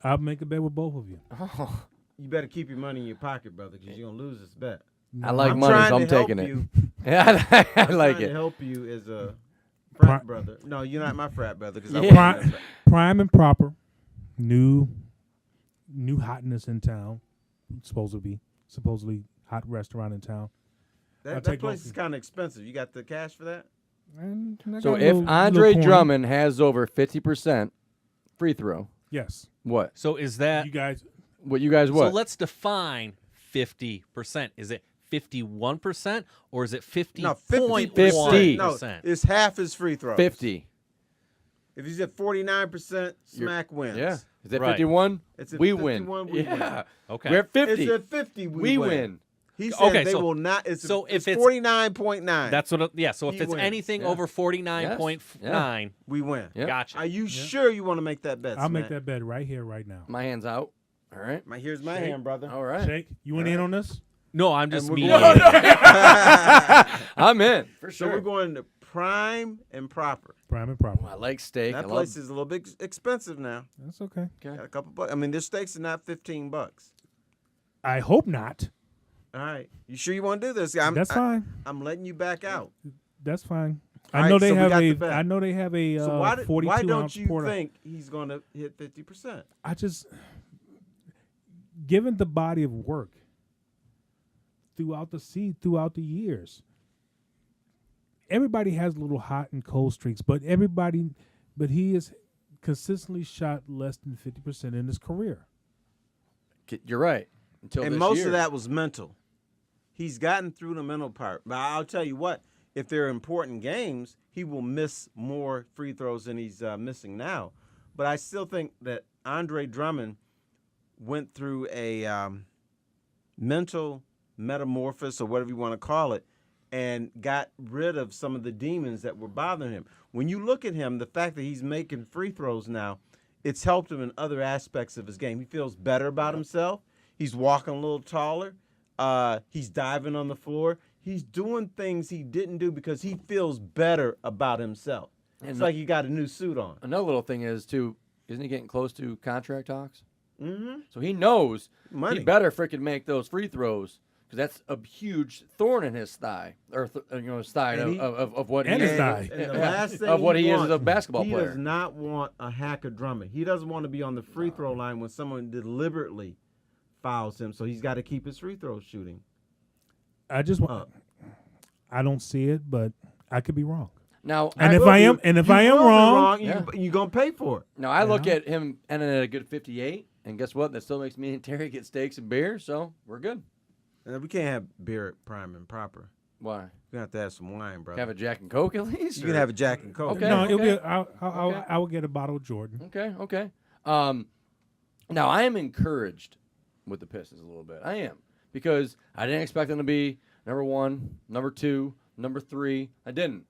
I'll make a bet with both of you. Oh, You better keep your money in your pocket, brother, because you're going to lose this bet. I like I'm money, trying so I'm to help taking it. you. Yeah, I I'm like trying to it. help you as a Pri- frat brother. No, you're not my frat brother. Because Yeah. Prime, prime and proper, new hotness in town. Supposedly hot restaurant in town. I'll that take place both is of you. kind of expensive. You got the cash for that? And I So got a if little Andre coin. Drummond has over 50% free throw, yes, what? So is that you guys. What you guys So what? let's define 50%. Is it 51% or is it 50.1%? No, 50%. No, it's half his free throws. 50. If he's at 49%, Smack wins. Yeah. Is it Right. 51? It's at we 51, win. we yeah. win. Okay. We're at 50. It's at 50, we win. He said Okay, they so- will not. It's so if it's 49.9, That's what. So if He it's wins. anything Yeah. over 49.9, we win. Yeah. gotcha. Are you sure you want to make that bet, I'll make Smack? that bet right here, right now. My hand's out. All right. Here's my Shake. hand, brother. All right. Shake, you want in on this? No, I'm just we're me. going- I'm in. For So we're sure. going to prime and proper. Prime and proper. I like steak. That I place love is a little bit expensive now. That's okay. Okay. Got a couple bucks. I mean, their steaks are not $15. I hope not. All right. You sure you want to do this? That's fine. I'm letting you back out. That's fine. All I right, know they so we have got the a. bet. I know they have a So why 42 don't ounce you porter. think he's going to hit 50%? I just, given the body of work throughout the years, everybody has little hot and cold streaks, but he has consistently shot less than 50% in his career. You're right. Until And this most year. of that was mental. He's gotten through the mental part. But I'll tell you what, if they're important games, he will miss more free throws than he's missing now. But I still think that Andre Drummond went through a mental metamorphosis, or whatever you want to call it, and got rid of some of the demons that were bothering him. When you look at him, the fact that he's making free throws now, it's helped him in other aspects of his game. He feels better about himself. He's walking a little taller. He's diving on the floor. He's doing things he didn't do because he feels better about himself. It's like he got a new suit on. Another little thing is, too, isn't he getting close to contract talks? Mm-hmm. So he knows Money. he better freaking make those free throws because that's a huge thorn in his thigh, or his thigh And he- of what and he his is. thigh. And the last thing of what he is wants, as a basketball he player. does not want a hacker Drummond. He doesn't want to be on the free throw line when someone deliberately fouls him. So he's got to keep his free throw shooting. I just want. I don't see it, but I could be wrong. Now, And if I am wrong, Yeah. you're going to pay for it. Now I look at him ending at a good 58, and guess what? That still makes me and Terry get steaks and beer, so we're good. And we can't have beer at prime and proper. Why? You're gonna have to have some wine, brother. Have a Jack and Coke at least? You can have a Jack and Coke. Okay. No, it'll be. Okay. I will get a bottle of Jordan. Okay. Now I am encouraged with the Pistons a little bit. I am, because I didn't expect them to be number 1, number 2, number 3. I didn't.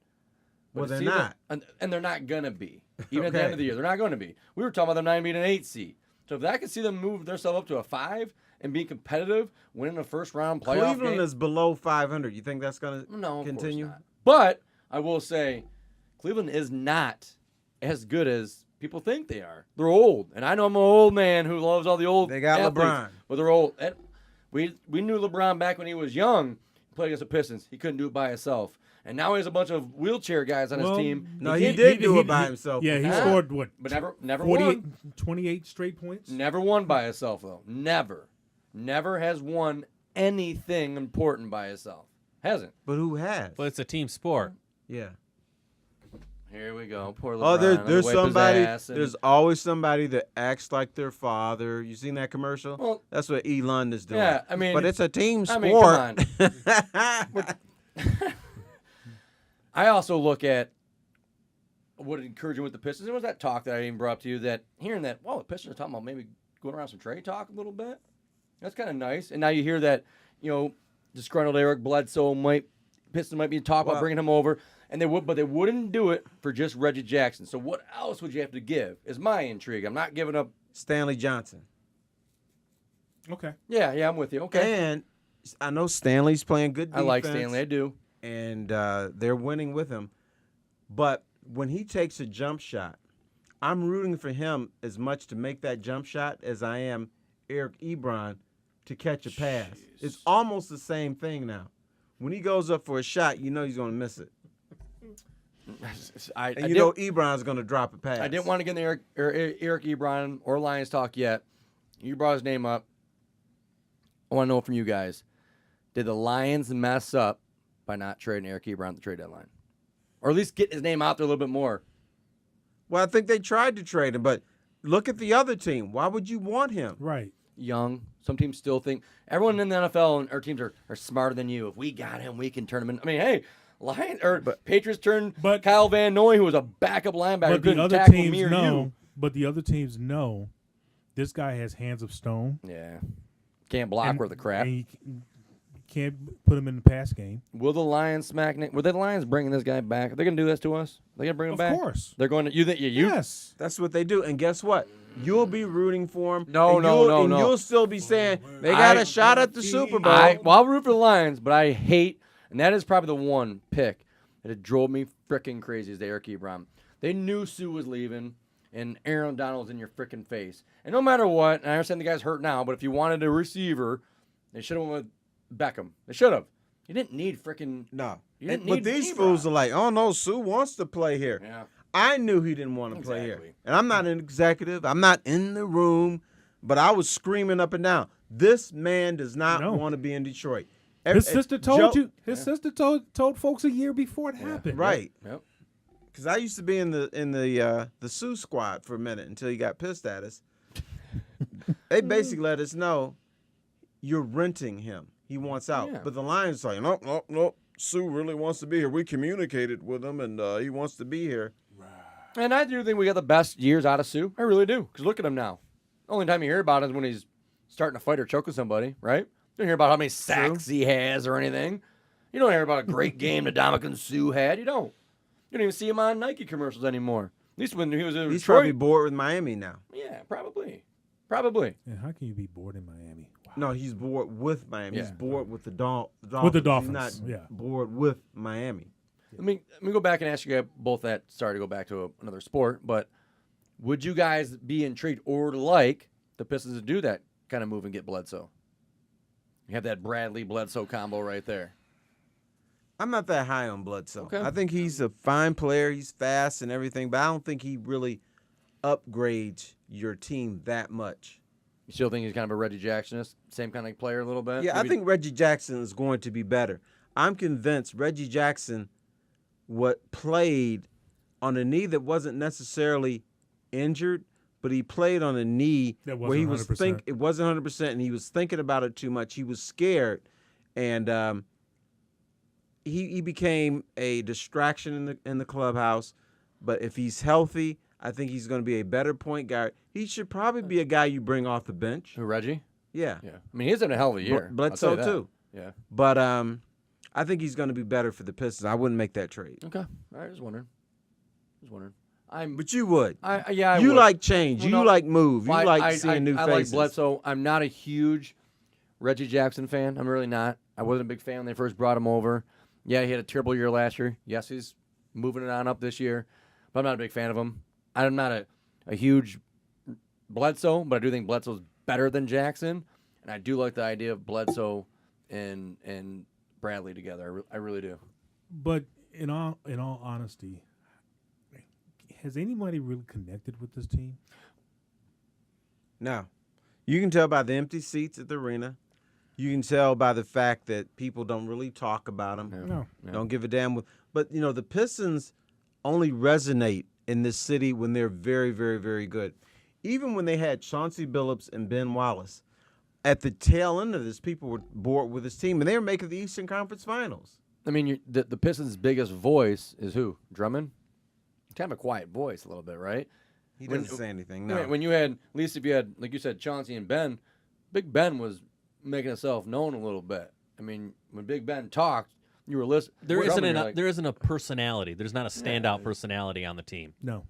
But Well, it they're seems not. and they're not gonna be. Even at the end Okay. of the year, they're not going to be. We were talking about them not being an 8 seed. So if I could see them move themselves up to a 5 and be competitive, winning a first round playoff Cleveland game, is below 500. You think that's gonna no, of continue? course not. But I will say, Cleveland is not as good as people think they are. They're old, and I know I'm an old man who loves all the old. They got athletes, LeBron. but they're old. And we knew LeBron back when he was young. He played against the Pistons. He couldn't do it by himself, and now he has a bunch of wheelchair guys on his team. No, he can't- did do it by himself. Yeah, he Nah. scored what? but never 48, won. 28 straight points. Never won by himself though. Never has won anything important by himself. Hasn't. But who has? But it's a team sport. Yeah. Here we go. Poor LeBron. Oh, there's on the wipe his somebody. ass and- There's always somebody that acts like their father. You seen that commercial? Well, That's what E.Lund is doing. yeah, I mean, but it's a team I sport. mean, I also look at what encouraging with the Pistons. There was that talk that I even brought up to you, that hearing that, well, the Pistons are talking about maybe going around some trade talk a little bit. That's kind of nice. And now you hear that, disgruntled Eric Bledsoe Pistons might be talking about bringing him over, and but they wouldn't do it for just Reggie Jackson. So what else would you have to give? Is my intrigue. I'm not giving up. Stanley Johnson. Okay. Yeah, I'm with you. Okay, And I know Stanley's playing good I defense. like Stanley. I do. And they're winning with him. But when he takes a jump shot, I'm rooting for him as much to make that jump shot as I am Eric E.Lund to catch a pass. It's almost the same thing now. When he goes up for a shot, you know he's going to miss it. And you know E.Lund's going to drop a pass. I didn't want to get in the Eric Ebron or Lions talk yet. You brought his name up. I want to know from you guys. Did the Lions mess up by not trading Eric Ebron at the trade deadline? Or at least get his name out there a little bit more? Well, I think they tried to trade him, but look at the other team. Why would you want him? Right. Young. Some teams still think. Everyone in the NFL and our teams are smarter than you. If we got him, we can turn him in. I mean, hey, Patriots turned Kyle Van Noy, who was a backup linebacker. But the couldn't other tackle teams me or know. you. But the other teams know this guy has hands of stone. Yeah. Can't block and- worth a crap. And you can't put him in the pass game. Will the Lions smack Nick? Were the Lions bringing this guy back? Are they going to do this to us? Are they going to bring him Of back? course. They're going to. You think you? Yes. That's what they do. And guess what? You'll be rooting for him. No, and no, you'll, no. You'll still be saying they got a shot at the Super Bowl. I'll root for the Lions, but I hate, and that is probably the one pick that it drove me freaking crazy is the Eric Ebron. They knew Sue was leaving, and Aaron Donald's in your freaking face. And no matter what, and I understand the guy's hurt now, but if you wanted a receiver, they should have went with Beckham. They should have. You didn't need freaking. No. You didn't But need these Ebron. fools are like, oh, no, Sue wants to play here. Yeah. I knew he didn't want to play here. Exactly. And I'm not an executive. I'm not in the room. But I was screaming up and down. This man does not No. want to be in Detroit. His sister told Joe- you. His sister told folks a year before it happened. Right. Yep. Because I used to be in the Sue squad for a minute until he got pissed at us. They basically let us know you're renting him. He wants out. Yeah. But the Lions are like, no. Sue really wants to be here. We communicated with him, and he wants to be here. And I do think we got the best years out of Sue. I really do. Because look at him now. The only time you hear about it is when he's starting to fight or choke with somebody, right? You don't hear about how many sacks he has or anything. You don't hear about a great game that Dominican Sue had. You don't. You don't even see him on Nike commercials anymore. At least when he was in He's Detroit. probably bored with Miami now. Yeah, probably. Probably. And how can you be bored in Miami? Wow. No, he's bored with Miami. He's Yeah. bored with the Dolphins. With the Dolphins, He's not yeah. bored with Miami. Let me go back and ask you guys both that. Sorry to go back to another sport, but would you guys be intrigued or like the Pistons to do that kind of move and get Bledsoe? You have that Bradley-Bledsoe combo right there. I'm not that high on Bledsoe. Okay. I think he's a fine player. He's fast and everything, but I don't think he really upgrades your team that much. You still think he's kind of a Reggie Jacksonist, same kind of player a little bit? Yeah, I think Reggie Jackson is going to be better. I'm convinced Reggie Jackson played on a knee that wasn't necessarily injured, but he played on a knee That where he wasn't was 100%. it wasn't 100%, and he was thinking about it too much. He was scared, and he became a distraction in the clubhouse. But if he's healthy, I think he's going to be a better point guard. He should probably be a guy you bring off the bench. Who, Reggie? Yeah. Yeah. I mean, he's in a hell of a year. Bledsoe I'll tell you too. that. Yeah. But I think he's going to be better for the Pistons. I wouldn't make that trade. Okay. All right. Just wondering. But you would. I You would. like change. Well, you no, like move. You Well, like seeing new I faces. like Bledsoe. I'm not a huge Reggie Jackson fan. I'm really not. I wasn't a big fan when they first brought him over. Yeah, he had a terrible year last year. Yes, he's moving it on up this year. But I'm not a big fan of him. I'm not a huge Bledsoe, but I do think Bledsoe's better than Jackson. And I do like the idea of Bledsoe and Bradley together. I really do. But in all honesty, has anybody really connected with this team? No. You can tell by the empty seats at the arena. You can tell by the fact that people don't really talk about them. No. Don't give a damn. But, the Pistons only resonate in this city when they're very, very, very good. Even when they had Chauncey Billups and Ben Wallace, at the tail end of this, people were bored with this team, and they were making the Eastern Conference Finals. I mean, the Pistons' biggest voice is who? Drummond? Kind of a quiet voice a little bit, right? He doesn't say anything, no. When you had, at least if you had, like you said, Chauncey and Ben, Big Ben was making himself known a little bit. I mean, when Big Ben talked, you were listening. There isn't a personality. There's not a standout personality on the team. No.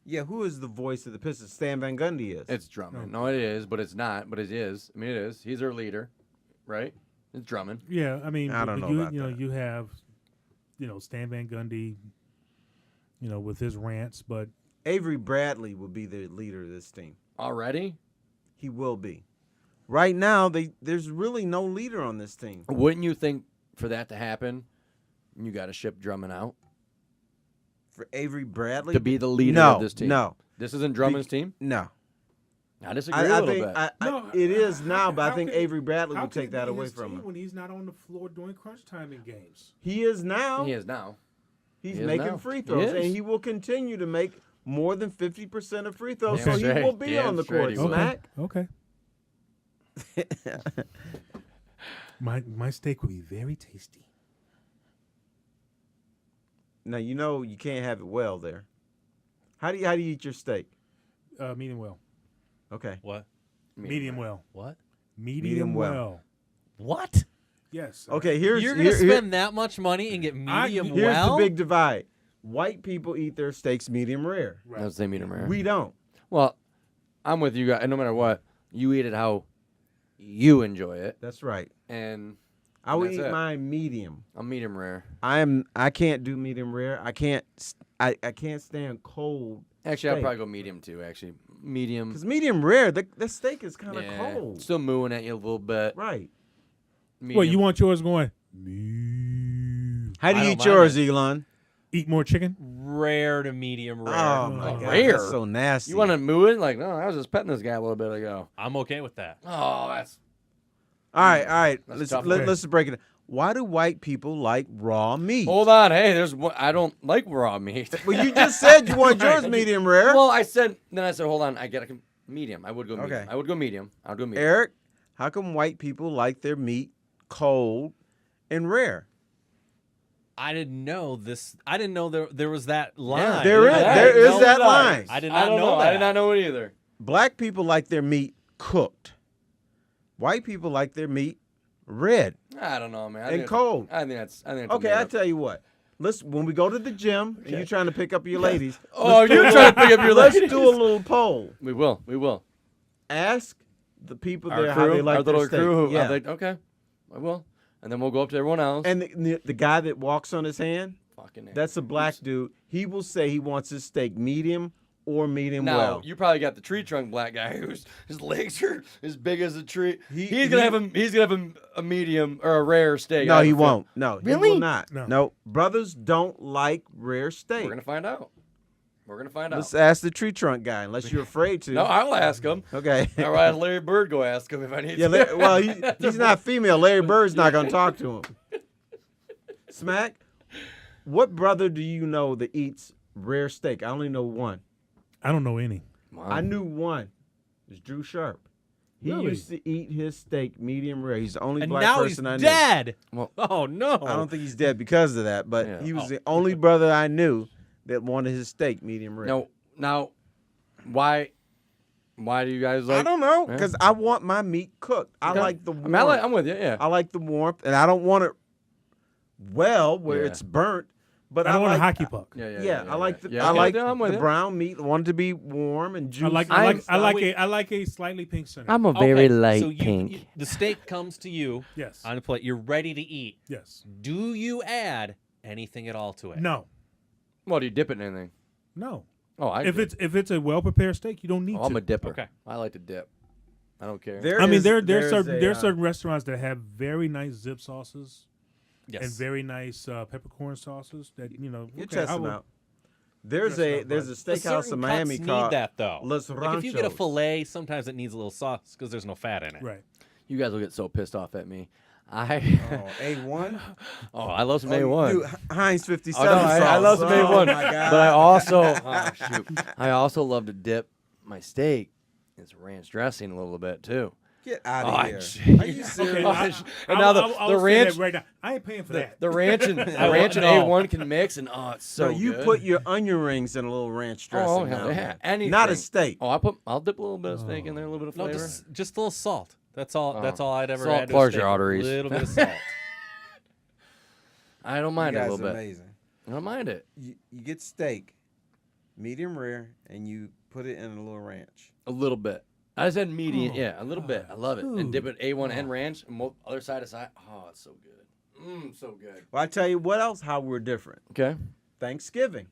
Yeah, who is the voice of the Pistons? Stan Van Gundy is. It's Drummond. No, it is, but it's not. But it is. I mean, it is. He's our leader, right? It's Drummond. Yeah, I mean, I don't know about that. You have, Stan Van Gundy, with his rants, but Avery Bradley will be the leader of this team. Already? He will be. Right now, there's really no leader on this team. Wouldn't you think for that to happen, you got to ship Drummond out For Avery Bradley to be the leader no, of this team? No, This isn't Drummond's team? no. I disagree a little bit. It is now, but I how think can- Avery Bradley how would can take it that be away his from team him. when he's not on the floor during crunch time in games. He is now. He is now. He's He is making now. free He throws, is. and he will continue to make more than 50% of free throws, Damn so straight. he will be Damn on the straight court. he will. Smack. Okay. My steak would be very tasty. Now you can't have it well there. How do you eat your steak? Medium well. Okay. What? Medium well. What? Medium well. well. What? Yes. Okay. Here's You're gonna here- spend that much money and get medium Here's well? the big divide. White people eat their steaks medium rare. Right. That's the same medium rare. We don't. Well, I'm with you guys. And no matter what, you eat it how you enjoy it. That's right. And I would That's eat it. mine medium. I'm medium rare. I can't do medium rare. I can't stand cold. Actually, I'll steak. probably go medium too, actually. Medium. Because medium rare, the steak is kind of Yeah. cold. Still mooing at you a little bit. Right. Medium. Well, you want yours going? Me. How do I you don't eat mind yours, it. Elon? Eat more chicken? Rare to medium rare. Oh my god, Rare? that's so nasty. You want to moo it? Like, no, I was just petting this guy a little bit ago. I'm okay with that. Oh, that's. All right. That's Let's tough. let's break it. Why do white people like raw meat? Hold on. Hey, there's one. I don't like raw meat. Well, you just said you want yours medium rare. Well, I said, hold on. I get a medium. I would go medium. Okay. I would go medium. I would go medium. Eric, how come white people like their meat cold and rare? I didn't know this. I didn't know there was that line. there is- I there didn't is know that line. I did I not don't know that. I did not know it either. Black people like their meat cooked. White people like their meat red I don't know, man. I and think cold. I think that's. Okay, I tell you what. When we go to the gym and you're trying to pick up your ladies, Oh, you're trying to pick up your let's ladies. do a little poll. We will. Ask the people Our there crew, how they like our their little steak. crew. Yeah. Okay, I will. And then we'll go up to everyone else. And the guy that walks on his hand, Fucking that's a black dude. He will say he wants his steak medium or medium Now, well. you probably got the tree trunk black guy whose his legs are as big as a tree. He- He's gonna he- have a medium or a rare steak. No, I he have a feeling. won't. No, he Really? will not. No. No, brothers don't like rare steak. We're gonna find out. Let's ask the tree trunk guy, unless you're afraid to. No, I'll ask him. Okay. I'll have Larry Bird go ask him if I need Yeah, to. well, he's not female. Larry Bird's not going to talk to him. Smack, what brother do you know that eats rare steak? I only know one. I don't know any. Wow. I knew one. It's Drew Sharp. He Really? used to eat his steak medium rare. He's the only And black now person he's I knew. dead. Well, Oh no! I don't think he's dead because of that, but Yeah. he was Oh. the only brother I knew that wanted his steak medium rare. no. Now, why do you guys like? I don't know, Yeah. because I want my meat cooked. I Okay. like the I warmth. mean, I'm with you. Yeah. I like the warmth, and I don't want it where Yeah. it's burnt. But I don't want like, a hockey puck. Yeah, I like the Yeah, I I'm like with you, I'm with the you. brown meat. I want it to be warm and juicy. I like a slightly pink center. I'm a Okay, very light so pink. You, the steak comes to you yes. on a plate. You're ready to eat. Yes. Do you add anything at all to it? No. Well, do you dip it in anything? No. Oh, I If dip. it's a well prepared steak, you don't need Oh, I'm to. a dipper. Okay. I like to dip. I don't care. There I mean, is- there's there's certain restaurants that have very nice zip sauces Yes. and very nice peppercorn sauces that You okay, test I them will- out. There's Yes, a no, there's a The steakhouse certain in Miami cuts called need that though. Los Like if you get a Ranchos. fillet, sometimes it needs a little sauce because there's no fat in it. Right. You guys will get so pissed off at me. Oh, A1. Oh, I love some Oh, A1. dude, Heinz 57 Oh, no, I sauce. love some Oh, A1. my God. But I also, oh, shoot, I also love to dip my steak in some ranch dressing a little bit too. Get out Oh, of I- here. jeez. Are you serious? Okay, And now the I'll say ranch, that right now. I ain't paying for that. the ranch and the I ranch and know. A1 can mix, and oh, it's so So you good. put your onion rings in a little ranch dressing. oh, now. hell yeah, anything. Not a steak. Oh, I'll dip a little bit of steak in there, a little bit of No, flavor. just a little salt. That's all. That's all I'd ever Salt add to a floods steak. your arteries. A little bit of salt. I don't You mind it a guys little are bit. amazing. I don't mind it You get steak, medium rare, and you put it in a little ranch. a little bit. I said medium, Oh, yeah, a little bit. I love it. And dip it A1 and Oh. ranch, and other side to side. Oh, it's so good. So good. Well, I tell you what else, how we're different. Okay. Thanksgiving.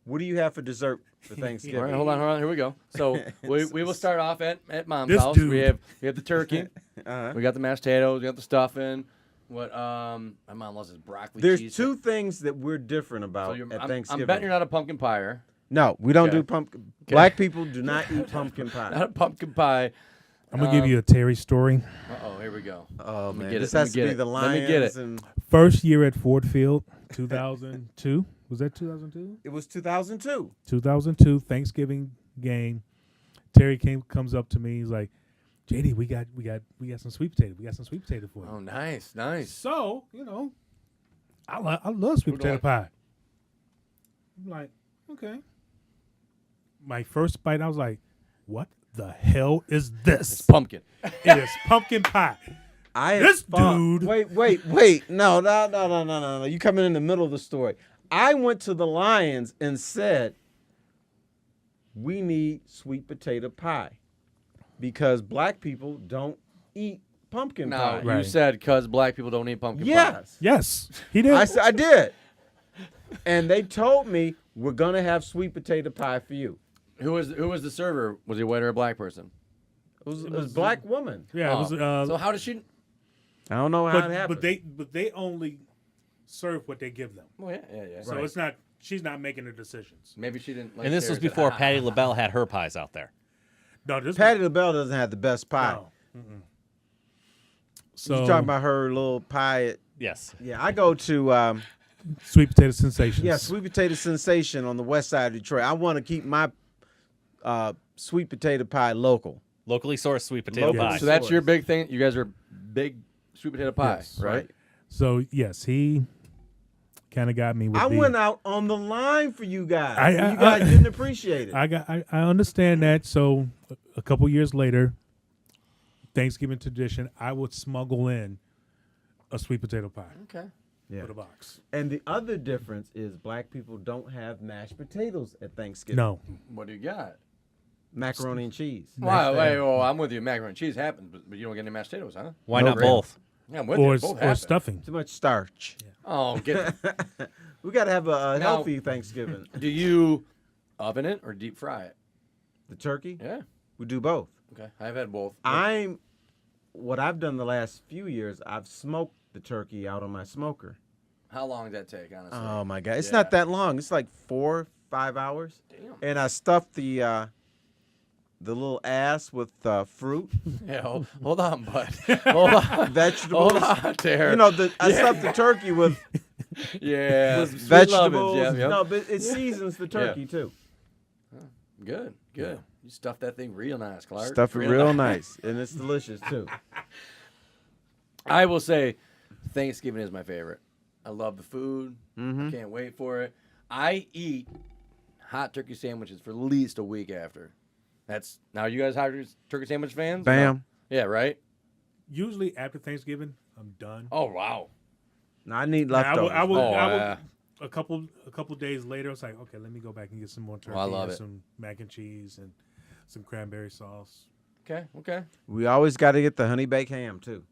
What do you have for dessert for Thanksgiving? All right, hold on. Here we go. So we will start off at Mom's This house. dude. We have the turkey. Uh-huh. We got the mashed potatoes. We got the stuffing. What my mom loves is broccoli There's cheese. two things that we're different about So at I'm Thanksgiving. betting you're not a pumpkin pie. No, we don't Okay. do pumpkin. Black people do not eat pumpkin Not pie. a pumpkin pie. I'm gonna give you a Terry story. Oh, here we go. Oh Let me man, get this it. Let has me to get be it. the Let me Lions. get it. And First year at Ford Field, 2002. Was that 2002? it was 2002. 2002 Thanksgiving game. Terry comes up to me. He's like, "JD, we got some sweet potato. We got some sweet potato for you." Oh, nice. So I love sweet Who potato don't? pie. I'm like, okay. My first bite, I was like, "What the hell is It's this?" pumpkin. It is pumpkin pie. I had This thought- dude- Wait. No. You coming in the middle of the story. I went to the Lions and said, we need sweet potato pie because black people don't eat pumpkin No, pie. you Right. said because black people don't eat pumpkin pie. Yes. Yes, he did. I did. And they told me, we're going to have sweet potato pie for you. Who was the server? Was he a white or a black person? It was a black woman. yeah, it was. So how does she? I don't know how it but happened. they only serve what they give them. Well, yeah. So it's not. She's not making the decisions. Maybe she didn't. Like And this was Terry said, before "Ah." Patty LaBelle had her pies out there. No, this Patty LaBelle doesn't have the best pie. No. You're So talking about her little pie. Yes. Yeah, I go to sweet potato sensations. sweet potato sensation on the west side of Detroit. I want to keep my sweet potato pie local. Locally sourced sweet potato Locally pie. So that's your Source. big thing. You guys are big sweet potato pie, Yes. right? So yes, he kind of got me with I the. went out on the line for you guys. I- and you guys didn't appreciate it. I understand that. So a couple years later, Thanksgiving tradition, I would smuggle in a sweet potato pie Okay. Yeah. for the box. And the other difference is black people don't have mashed potatoes at Thanksgiving. No, What do you got? Macaroni and cheese. Wow, wait, I'm with you. Macaroni and cheese happens, but you don't get any mashed potatoes, huh? Why No not gravy. both? Yeah, I'm with or you. Both or happen. stuffing. Too much starch. Oh, get it. We got to have a Now- healthy Thanksgiving. Do you oven it or deep fry it? The turkey, Yeah. we do both. Okay. I've had both. What I've done the last few years, I've smoked the turkey out on my smoker. How long does that take, honestly? Oh my God, it's Yeah. not that long. It's like 4-5 hours. Damn. And I stuffed the little ass with fruit, Yeah, hold on, bud. Hold on. vegetables. Hold on, there. You know, I stuffed the turkey with Yeah. sweet vegetables. lovins, Yeah, No, but it seasons the turkey too. Good. You stuff that thing real nice, Clark. Stuff it real nice, and it's delicious too. I will say, Thanksgiving is my favorite. I love the food. Mm-hmm. Can't wait for it. I eat hot turkey sandwiches for at least a week after. That's now. You guys hot turkey sandwich fans? Bam. No? Yeah, right. Usually after Thanksgiving, I'm done. Oh wow. No, I need Now, leftovers. I would, yeah. a couple days later, I was like, okay, let me go back and get some more turkey I love and it. some mac and cheese and some cranberry sauce. Okay. We always got to get the honey baked ham too.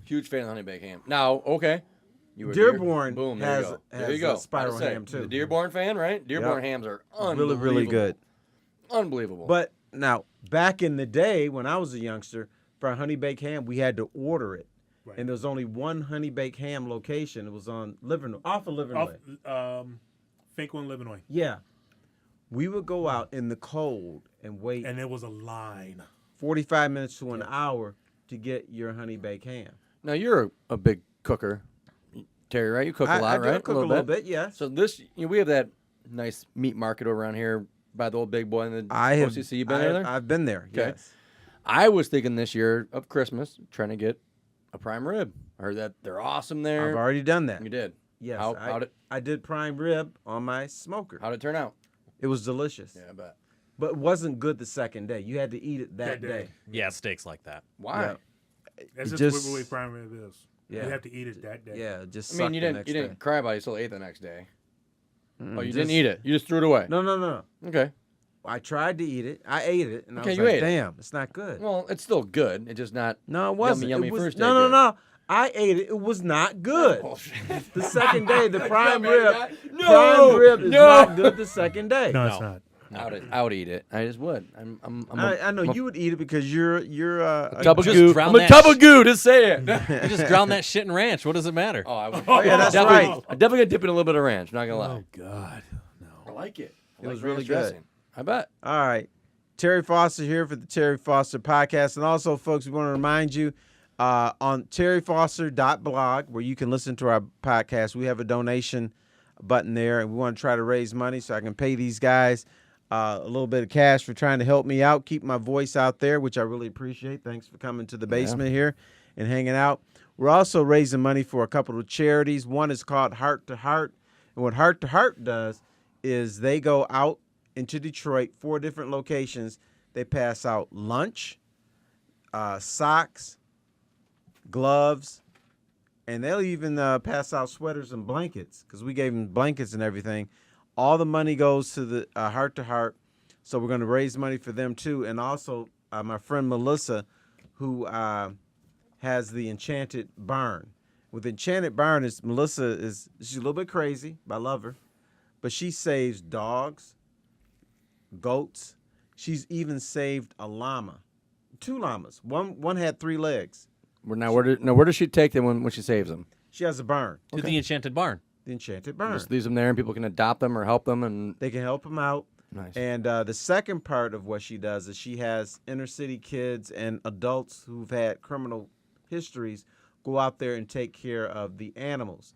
Huge fan of honey baked ham. Now, okay. You were Dearborn Boom. There has you go. has There you go. a spiral Gotta say, ham too. The Dearborn fan, right? Dearborn hams are unbelievable. Really good. Unbelievable. But now, back in the day when I was a youngster, for a honey baked ham, we had to order it. Right. And there was only one honey baked ham location. It was on off of Livernois. Finkel and Livernois. Yeah. We would go out in the cold and wait And there was a line. 45 minutes to an hour to get your honey baked ham. now you're a big cooker, Terry, right? You cook a lot, I right? do cook a little bit, yes. So we have that nice meat market around here by the old Big Boy and the I have. OCC. You been there? I've been there. Okay. Yes. I was thinking this year of Christmas, trying to get a prime rib. I heard that they're awesome there. I've already done that. You did. Yes. I I did prime rib on my smoker. How'd it turn out? It was delicious. Yeah, I bet. But it wasn't good the second day. You had to eat it that day. Yeah, steaks like that. Why? Yeah. That's It just just- the way prime rib is. Yeah. You have to eat it that day. Yeah, just I mean, sucked you the didn't. next You didn't day. cry about it. You still ate the next day. Mm, Oh, you just- didn't eat it. You just threw it away. No. Okay. I tried to eat it. I ate it, and I Okay, was you like, ate it. damn, it's not good. Well, it's still good. It's just not. No, it wasn't. Yummy it was, first day no. good. I ate it. It was not good. Bullshit. The second day, the prime man, rib, guy. prime rib is No. not good the second day. No, it's not. I would eat it. I just would. I know you would eat it because you're a Double Just goo. drown I'm a that double goo. Just say it. You just drown that shit in ranch. What does it matter? Oh, I would. yeah, that's definitely, right. I definitely gonna dip in a little bit of ranch. Not gonna lie. Oh God, no. I like it. I It like was really ranch good. dressing. I bet. All right. Terry Foster here for the Terry Foster podcast. And also, folks, we want to remind you on terryfoster.blog, where you can listen to our podcast, we have a donation button there, and we want to try to raise money so I can pay these guys a little bit of cash for trying to help me out, keep my voice out there, which I really appreciate. Thanks for coming to the basement here and hanging out. We're also raising money for a couple of charities. One is called Heart to Heart. And what Heart to Heart does is they go out into Detroit, 4 different locations. They pass out lunch, socks, gloves, and they'll even pass out sweaters and blankets because we gave them blankets and everything. All the money goes to the Heart to Heart, so we're going to raise money for them too. And also, my friend Melissa, who has the Enchanted Barn. With Enchanted Barn, she's a little bit crazy, but I love her, but she saves dogs, goats. She's even saved a llama, 2 llamas. One had 3 legs. Where does she take them when she saves them? She has a barn, To the Enchanted Barn. the Enchanted Barn. Just leaves them there, and people can adopt them or help them. And They can help them out. nice. And the second part of what she does is she has inner city kids and adults who've had criminal histories go out there and take care of the animals.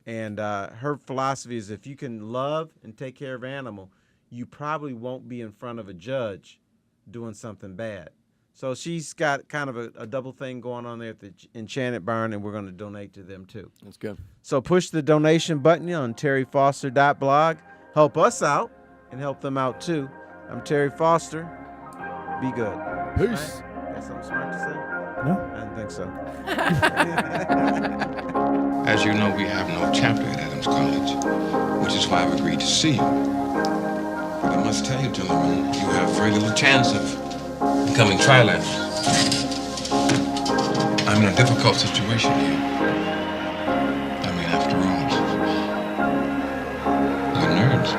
And her philosophy is if you can love and take care of an animal, you probably won't be in front of a judge doing something bad. So she's got kind of a double thing going on there at the Enchanted Barn, and we're going to donate to them too. That's good. So push the donation button on terryfoster.blog. Help us out and help them out too. I'm Terry Foster. Be good. Peace. Right? Got something smart to say? No. I didn't think so. As you know, we have no chapter at Adams College, which is why I've agreed to see you. But I must tell you, gentlemen, you have very little chance of becoming trilaterals. I'm in a difficult situation here. I mean, after all, your nerves.